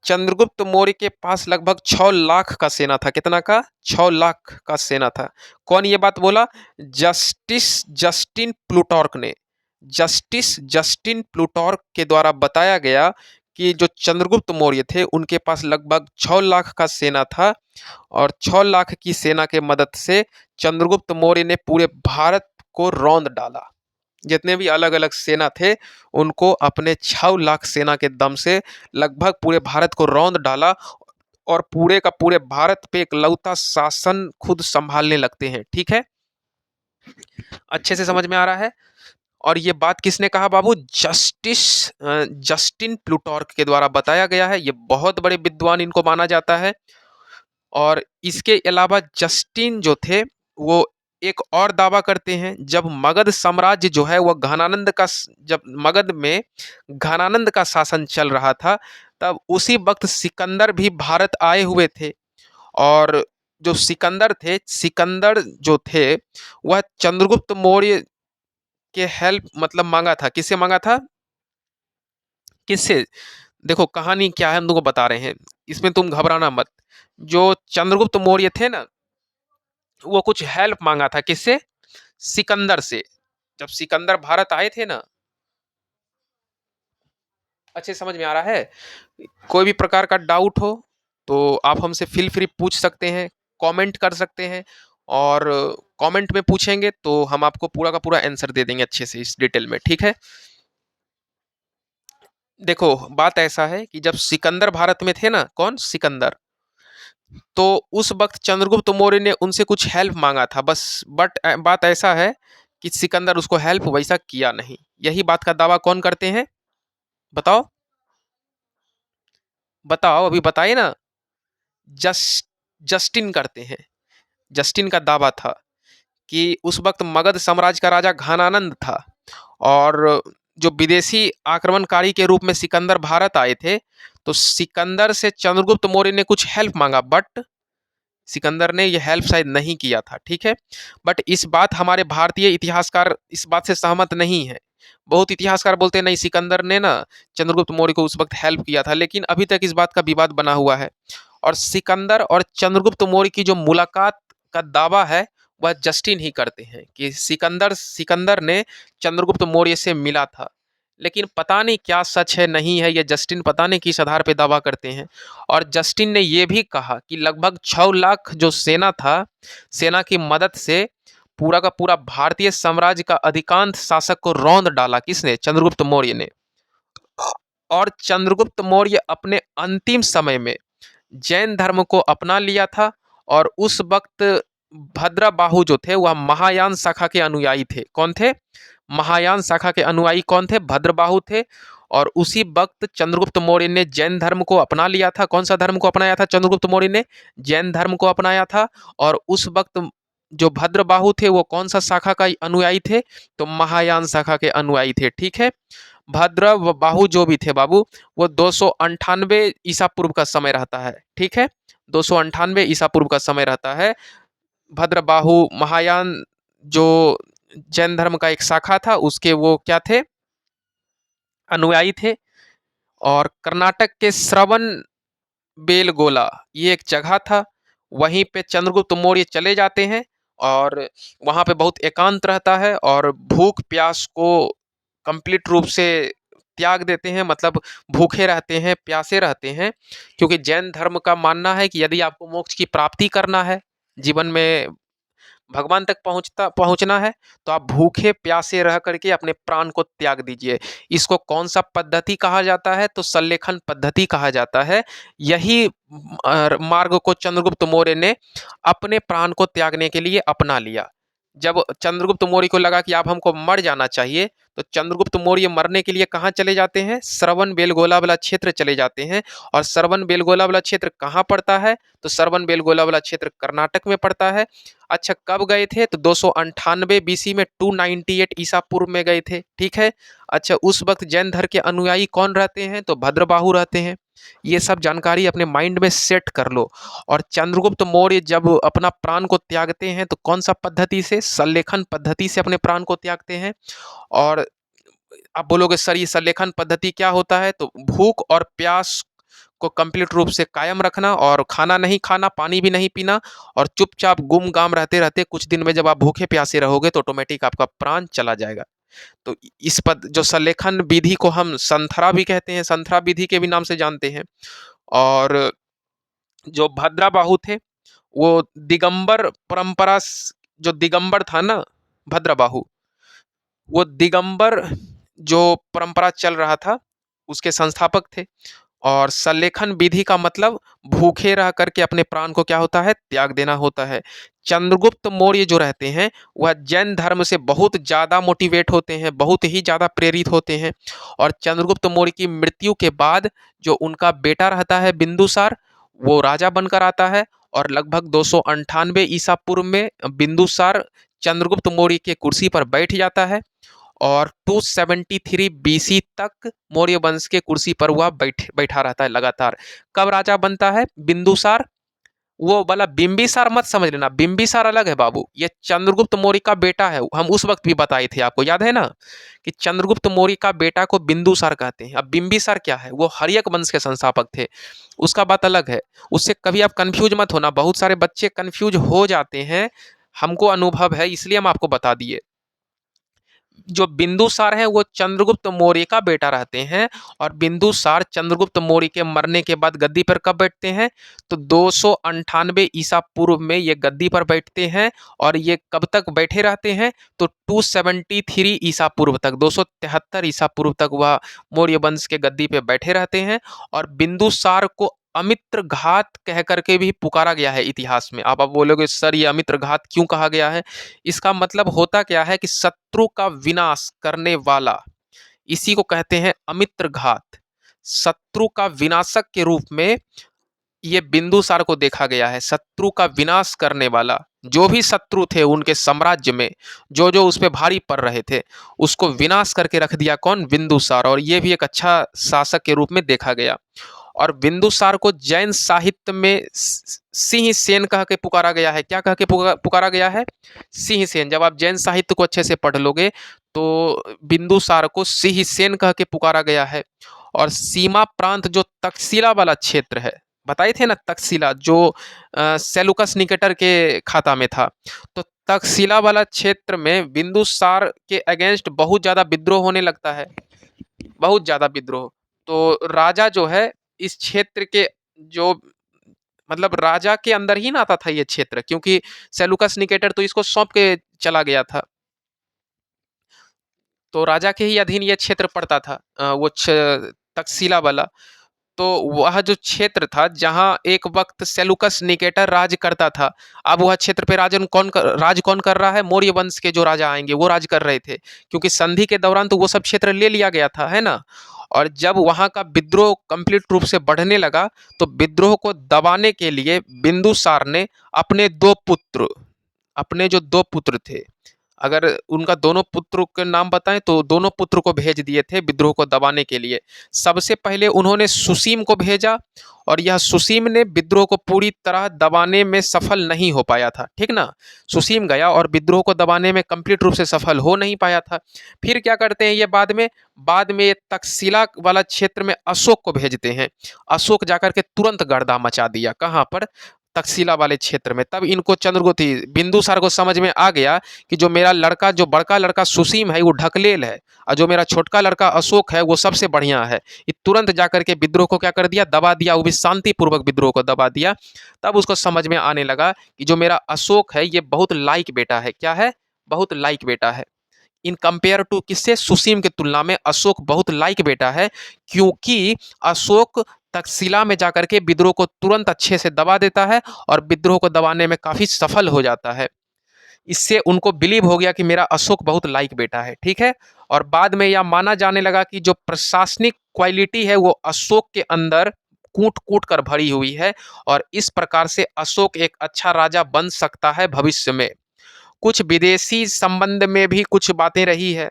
चंद्रगुप्त मौर्य के पास लगभग 6 लाख का सेना था। कितना का, 6 लाख का सेना था। कौन ये बात बोला, जस्टिस जस्टिन प्लूटार्क ने। जस्टिस जस्टिन प्लूटार्क के द्वारा बताया गया कि जो चंद्रगुप्त मौर्य थे उनके पास लगभग 6 लाख का सेना था, और 6 लाख की सेना के मदद से चंद्रगुप्त मौर्य ने पूरे भारत को रौंद डाला। जितने भी अलग अलग सेना थे उनको अपने 6 लाख सेना के दम से लगभग पूरे भारत को रौंद डाला, और पूरे का पूरे भारत पे एक लौता शासन खुद संभालने लगते हैं, ठीक है। अच्छे से समझ में आ रहा है। और ये बात किसने कहा बाबू, जस्टिस जस्टिन प्लूटार्क के द्वारा बताया गया है। ये बहुत बड़े विद्वान इनको माना जाता है। और इसके अलावा जस्टिन जो थे वो एक और दावा करते हैं, जब मगध साम्राज्य जो है वह जब मगध में घनानंद का शासन चल रहा था, तब उसी वक्त सिकंदर भी भारत आए हुए थे। और जो सिकंदर जो थे वह चंद्रगुप्त मौर्य के हेल्प मतलब मांगा था। किससे मांगा था? किससे? देखो कहानी क्या है हम तुमको बता रहे हैं, इसमें तुम घबराना मत। जो चंद्रगुप्त मौर्य थे ना, वो कुछ हेल्प मांगा था। किससे? सिकंदर से। जब सिकंदर भारत आए थे ना, अच्छे समझ में आ रहा है? कोई भी प्रकार का डाउट हो तो आप हमसे फील फ्री पूछ सकते हैं, कमेंट कर सकते हैं। और कमेंट में पूछेंगे तो हम आपको पूरा का पूरा आंसर दे देंगे अच्छे से, इस डिटेल में। ठीक है? देखो बात ऐसा है कि जब सिकंदर भारत में थे ना, कौन? सिकंदर। तो उस वक्त चंद्रगुप्त मौर्य ने उनसे कुछ हेल्प मांगा था बस। बट बात ऐसा है कि सिकंदर उसको हेल्प वैसा किया नहीं। यही बात का दावा कौन करते हैं? बताओ बताओ, अभी बताइए ना। जस्ट जस्टिन करते हैं। जस्टिन का दावा था कि उस वक्त मगध साम्राज्य का राजा घनानंद था, और जो विदेशी आक्रमणकारी के रूप में सिकंदर भारत आए थे, तो सिकंदर से चंद्रगुप्त मौर्य ने कुछ हेल्प मांगा, बट सिकंदर ने यह हेल्प शायद नहीं किया था। ठीक है? बट इस बात हमारे भारतीय इतिहासकार इस बात से सहमत नहीं है। बहुत इतिहासकार बोलते हैं नहीं, सिकंदर ने ना चंद्रगुप्त मौर्य को उस वक्त हेल्प किया था, लेकिन अभी तक इस बात का विवाद बना हुआ है। और सिकंदर और चंद्रगुप्त मौर्य की जो मुलाकात का दावा है, वह जस्टिन ही करते हैं कि सिकंदर सिकंदर ने चंद्रगुप्त मौर्य से मिला था। लेकिन पता नहीं क्या सच है नहीं है, ये जस्टिन पता नहीं किस आधार पे दावा करते हैं। और जस्टिन ने यह भी कहा कि लगभग 6 लाख जो सेना था, सेना की मदद से पूरा का पूरा भारतीय साम्राज्य का अधिकांश शासक को रौंद डाला। किसने? चंद्रगुप्त मौर्य ने। और चंद्रगुप्त मौर्य अपने अंतिम समय में जैन धर्म को अपना लिया था। और उस वक्त भद्रबाहु जो थे वह महायान शाखा के अनुयायी थे। कौन थे? महायान शाखा के अनुयायी कौन थे? भद्रबाहु थे। और उसी वक्त चंद्रगुप्त मौर्य ने जैन धर्म को अपना लिया था। कौन सा धर्म को अपनाया था चंद्रगुप्त मौर्य ने? जैन धर्म को अपनाया था। और उस वक्त जो भद्रबाहु थे वो कौन सा शाखा का अनुयायी थे? तो महायान शाखा के अनुयायी थे। ठीक है? भद्र व बाहु जो भी थे बाबू, वो 298 ईसा पूर्व का समय रहता है। ठीक है? 298 ईसा पूर्व का समय रहता है। भद्रबाहु महायान जो जैन धर्म का एक शाखा था, उसके वो क्या थे? अनुयायी थे। और कर्नाटक के श्रवण बेलगोला ये एक जगह था, वहीं पे चंद्रगुप्त मौर्य चले जाते हैं। और वहाँ पे बहुत एकांत रहता है, और भूख प्यास को कंप्लीट रूप से त्याग देते हैं, मतलब भूखे रहते हैं, प्यासे रहते हैं। क्योंकि जैन धर्म का मानना है कि यदि आपको मोक्ष की प्राप्ति करना है, जीवन में भगवान तक पहुंचना है, तो आप भूखे प्यासे रह करके अपने प्राण को त्याग दीजिए। इसको कौन सा पद्धति कहा जाता है? तो सल्लेखन पद्धति कहा जाता है। यही मार्ग को चंद्रगुप्त मौर्य ने अपने प्राण को त्यागने के लिए अपना लिया। जब चंद्रगुप्त मौर्य को लगा कि आप हमको मर जाना चाहिए, तो चंद्रगुप्त मौर्य मरने के लिए कहाँ चले जाते हैं? श्रवण बेलगोला वाला क्षेत्र चले जाते हैं। और श्रवण बेलगोला वाला क्षेत्र कहाँ पड़ता है? तो श्रवण बेलगोला वाला क्षेत्र कर्नाटक में पड़ता है। अच्छा, कब गए थे? तो 298 बीसी में, 298 ईसा पूर्व में गए थे। ठीक है? अच्छा, उस वक्त जैन धर्म के अनुयायी कौन रहते हैं? तो भद्रबाहु रहते हैं। ये सब जानकारी अपने माइंड में सेट कर लो। और चंद्रगुप्त मौर्य जब अपना प्राण को त्यागते हैं, तो कौन सा पद्धति से? सल्लेखन पद्धति से अपने प्राण को त्यागते हैं। और आप बोलोगे सर ये सल्लेखन पद्धति क्या होता है? तो भूख और प्यास को कंप्लीट रूप से कायम रखना, और खाना नहीं खाना, पानी भी नहीं पीना, और चुपचाप गुम गाम रहते रहते कुछ दिन में जब आप भूखे प्यासे रहोगे तो ऑटोमेटिक आपका प्राण चला जाएगा। तो इस पद जो सल्लेखन विधि को हम संथरा भी कहते हैं, संथरा विधि के भी नाम से जानते हैं। और जो भद्रबाहु थे वो दिगंबर परंपरा जो दिगंबर था ना भद्रबाहु, वो दिगंबर जो परंपरा चल रहा था उसके संस्थापक थे। और सल्लेखन विधि का मतलब भूखे रह करके अपने प्राण को क्या होता है? त्याग देना होता है। चंद्रगुप्त मौर्य जो रहते हैं वह जैन धर्म से बहुत ज़्यादा मोटिवेट होते हैं, बहुत ही ज़्यादा प्रेरित होते हैं। और चंद्रगुप्त मौर्य की मृत्यु के बाद जो उनका बेटा रहता है बिंदुसार, वो राजा बनकर आता है। और लगभग 298 ईसा पूर्व में बिंदुसार चंद्रगुप्त मौर्य के कुर्सी पर बैठ जाता है और 273 बीसी तक मौर्य वंश के कुर्सी पर वह बैठा रहता है लगातार। कब राजा बनता है बिंदुसार? वो वाला बिंबिसार मत समझ लेना, बिंबिसार अलग है बाबू, ये चंद्रगुप्त मौर्य का बेटा है। हम उस वक्त भी बताए थे आपको, याद है ना, कि चंद्रगुप्त मौर्य का बेटा को बिंदुसार कहते हैं। अब बिंबिसार क्या है? वो हर्यक वंश के संस्थापक थे, उसका बात अलग है। उससे कभी आप कंफ्यूज मत होना, बहुत सारे बच्चे कंफ्यूज हो जाते हैं, हमको अनुभव है इसलिए हम आपको बता दिए। जो बिंदुसार है वो चंद्रगुप्त मौर्य का बेटा रहते हैं और बिंदुसार चंद्रगुप्त मौर्य के मरने के बाद गद्दी पर कब बैठते हैं? तो 298 ईसा पूर्व में ये गद्दी पर बैठते हैं और ये कब तक बैठे रहते हैं? तो 273 ईसा पूर्व तक, 273 ईसा पूर्व तक वह मौर्य वंश के गद्दी पे बैठे रहते हैं। और बिंदुसार को अमित्र घात कह करके भी पुकारा गया है इतिहास में। आप बोलोगे सर ये अमित्र घात क्यों कहा गया है? इसका मतलब होता क्या है कि शत्रु का विनाश करने वाला, इसी को कहते हैं अमित्र घात। शत्रु का विनाशक के रूप में ये बिंदुसार को देखा गया है, शत्रु का विनाश करने वाला। जो भी शत्रु थे उनके साम्राज्य में, जो जो उस पे भारी पड़ रहे थे, उसको विनाश करके रख दिया कौन? बिंदुसार। और ये भी एक अच्छा शासक के रूप में देखा गया। और बिंदुसार को जैन साहित्य में सिंह सेन कह के पुकारा गया है। क्या कह के पुकारा गया है? सिंह सेन। जब आप जैन साहित्य को अच्छे से पढ़ लोगे तो बिंदुसार को सिंह सेन कह के पुकारा गया है। और सीमा प्रांत जो तक्षशिला वाला क्षेत्र है, बताए थे ना तक्षशिला, जो सेलुकस निकेटर के खाता में था, तो तक्षशिला वाला क्षेत्र में बिंदुसार के अगेंस्ट बहुत ज्यादा विद्रोह होने लगता है, बहुत ज्यादा विद्रोह। तो राजा जो है इस क्षेत्र के, जो मतलब राजा के अंदर ही ना आता था ये क्षेत्र, क्योंकि सेलुकस निकेटर तो इसको सौंप के चला गया था, तो राजा के ही अधीन ये क्षेत्र पड़ता था, वो तक्षशिला वाला। तो वह जो क्षेत्र था जहां एक वक्त सेलुकस निकेटर राज करता था, अब वह क्षेत्र पे राज कौन कर रहा है? मौर्य वंश के जो राजा आएंगे वो राज कर रहे थे, क्योंकि संधि के दौरान तो वो सब क्षेत्र ले लिया गया था, है ना। और जब वहां का विद्रोह कंप्लीट रूप से बढ़ने लगा तो विद्रोह को दबाने के लिए बिंदुसार ने अपने जो दो पुत्र थे, अगर उनका दोनों पुत्रों के नाम बताएं तो दोनों पुत्र को भेज दिए थे विद्रोह को दबाने के लिए। सबसे पहले उन्होंने सुसीम को भेजा और यह सुसीम ने विद्रोह को पूरी तरह दबाने में सफल नहीं हो पाया था, ठीक ना। सुसीम गया और विद्रोह को दबाने में कंप्लीट रूप से सफल हो नहीं पाया था। फिर क्या करते हैं ये बाद में ये तक्षशिला वाला क्षेत्र में अशोक को भेजते हैं। अशोक जाकर के तुरंत गर्दा मचा दिया, कहाँ पर? तक्षशिला वाले क्षेत्र में। तब इनको चंद्रगुप्त बिंदुसार को समझ में आ गया कि जो मेरा लड़का, जो बड़का लड़का सुसीम है वो ढकलेल है, और जो मेरा छोटका लड़का अशोक है वो सबसे बढ़िया है। ये तुरंत जाकर के विद्रोह को क्या कर दिया? दबा दिया, वो भी शांतिपूर्वक विद्रोह को दबा दिया। तब उसको समझ में आने लगा कि जो मेरा अशोक है ये बहुत लाइक बेटा है। क्या है? बहुत लाइक बेटा है। इन कंपेयर टू किससे? सुसीम की तुलना में अशोक बहुत लाइक बेटा है, क्योंकि अशोक तक्षशिला में जाकर के विद्रोह को तुरंत अच्छे से दबा देता है और विद्रोह को दबाने में काफी सफल हो जाता है। इससे उनको बिलीव हो गया कि मेरा अशोक बहुत लाइक बेटा है, ठीक है। और बाद में यह माना जाने लगा कि जो प्रशासनिक क्वालिटी है वो अशोक के अंदर कूट कूट कर भरी हुई है, और इस प्रकार से अशोक एक अच्छा राजा बन सकता है भविष्य में। कुछ विदेशी संबंध में भी कुछ बातें रही है,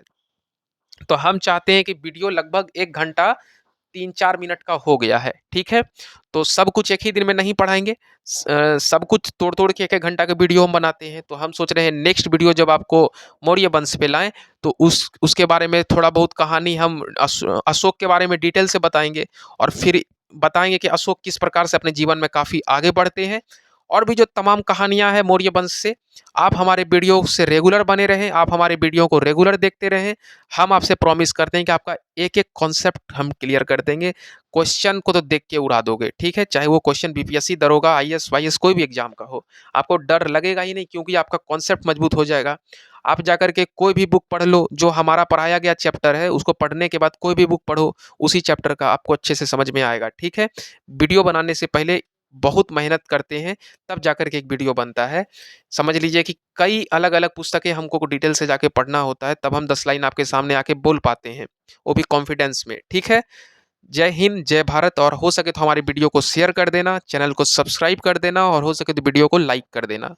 तो हम चाहते हैं कि वीडियो लगभग 1 घंटा 3-4 मिनट का हो गया है, ठीक है। तो सब कुछ एक ही दिन में नहीं पढ़ाएंगे, सब कुछ तोड़ तोड़ के 1-1 घंटा के वीडियो हम बनाते हैं। तो हम सोच रहे हैं नेक्स्ट वीडियो जब आपको मौर्य वंश पे लाएं तो उसके बारे में थोड़ा बहुत कहानी हम अशोक के बारे में डिटेल से बताएंगे, और फिर बताएंगे कि अशोक किस प्रकार से अपने जीवन में काफ़ी आगे बढ़ते हैं। और भी जो तमाम कहानियां हैं मौर्य वंश से, आप हमारे वीडियो से रेगुलर बने रहें, आप हमारे वीडियो को रेगुलर देखते रहें। हम आपसे प्रॉमिस करते हैं कि आपका एक एक कॉन्सेप्ट हम क्लियर कर देंगे। क्वेश्चन को तो देख के उड़ा दोगे, ठीक है, चाहे वो क्वेश्चन बीपीएससी, दरोगा, आईएएस, वाईएएस कोई भी एग्जाम का हो, आपको डर लगेगा ही नहीं, क्योंकि आपका कॉन्सेप्ट मजबूत हो जाएगा। आप जाकर के कोई भी बुक पढ़ लो, जो हमारा पढ़ाया गया चैप्टर है उसको पढ़ने के बाद कोई भी बुक पढ़ो, उसी चैप्टर का आपको अच्छे से समझ में आएगा, ठीक है। वीडियो बनाने से पहले बहुत मेहनत करते हैं, तब जाकर के एक वीडियो बनता है। समझ लीजिए कि कई अलग अलग पुस्तकें हमको डिटेल से जाके पढ़ना होता है, तब हम 10 लाइन आपके सामने आके बोल पाते हैं, वो भी कॉन्फिडेंस में, ठीक है। जय हिंद, जय भारत और हो सके तो हमारी वीडियो को शेयर कर देना, चैनल को सब्सक्राइब कर देना और हो सके तो वीडियो को लाइक कर देना।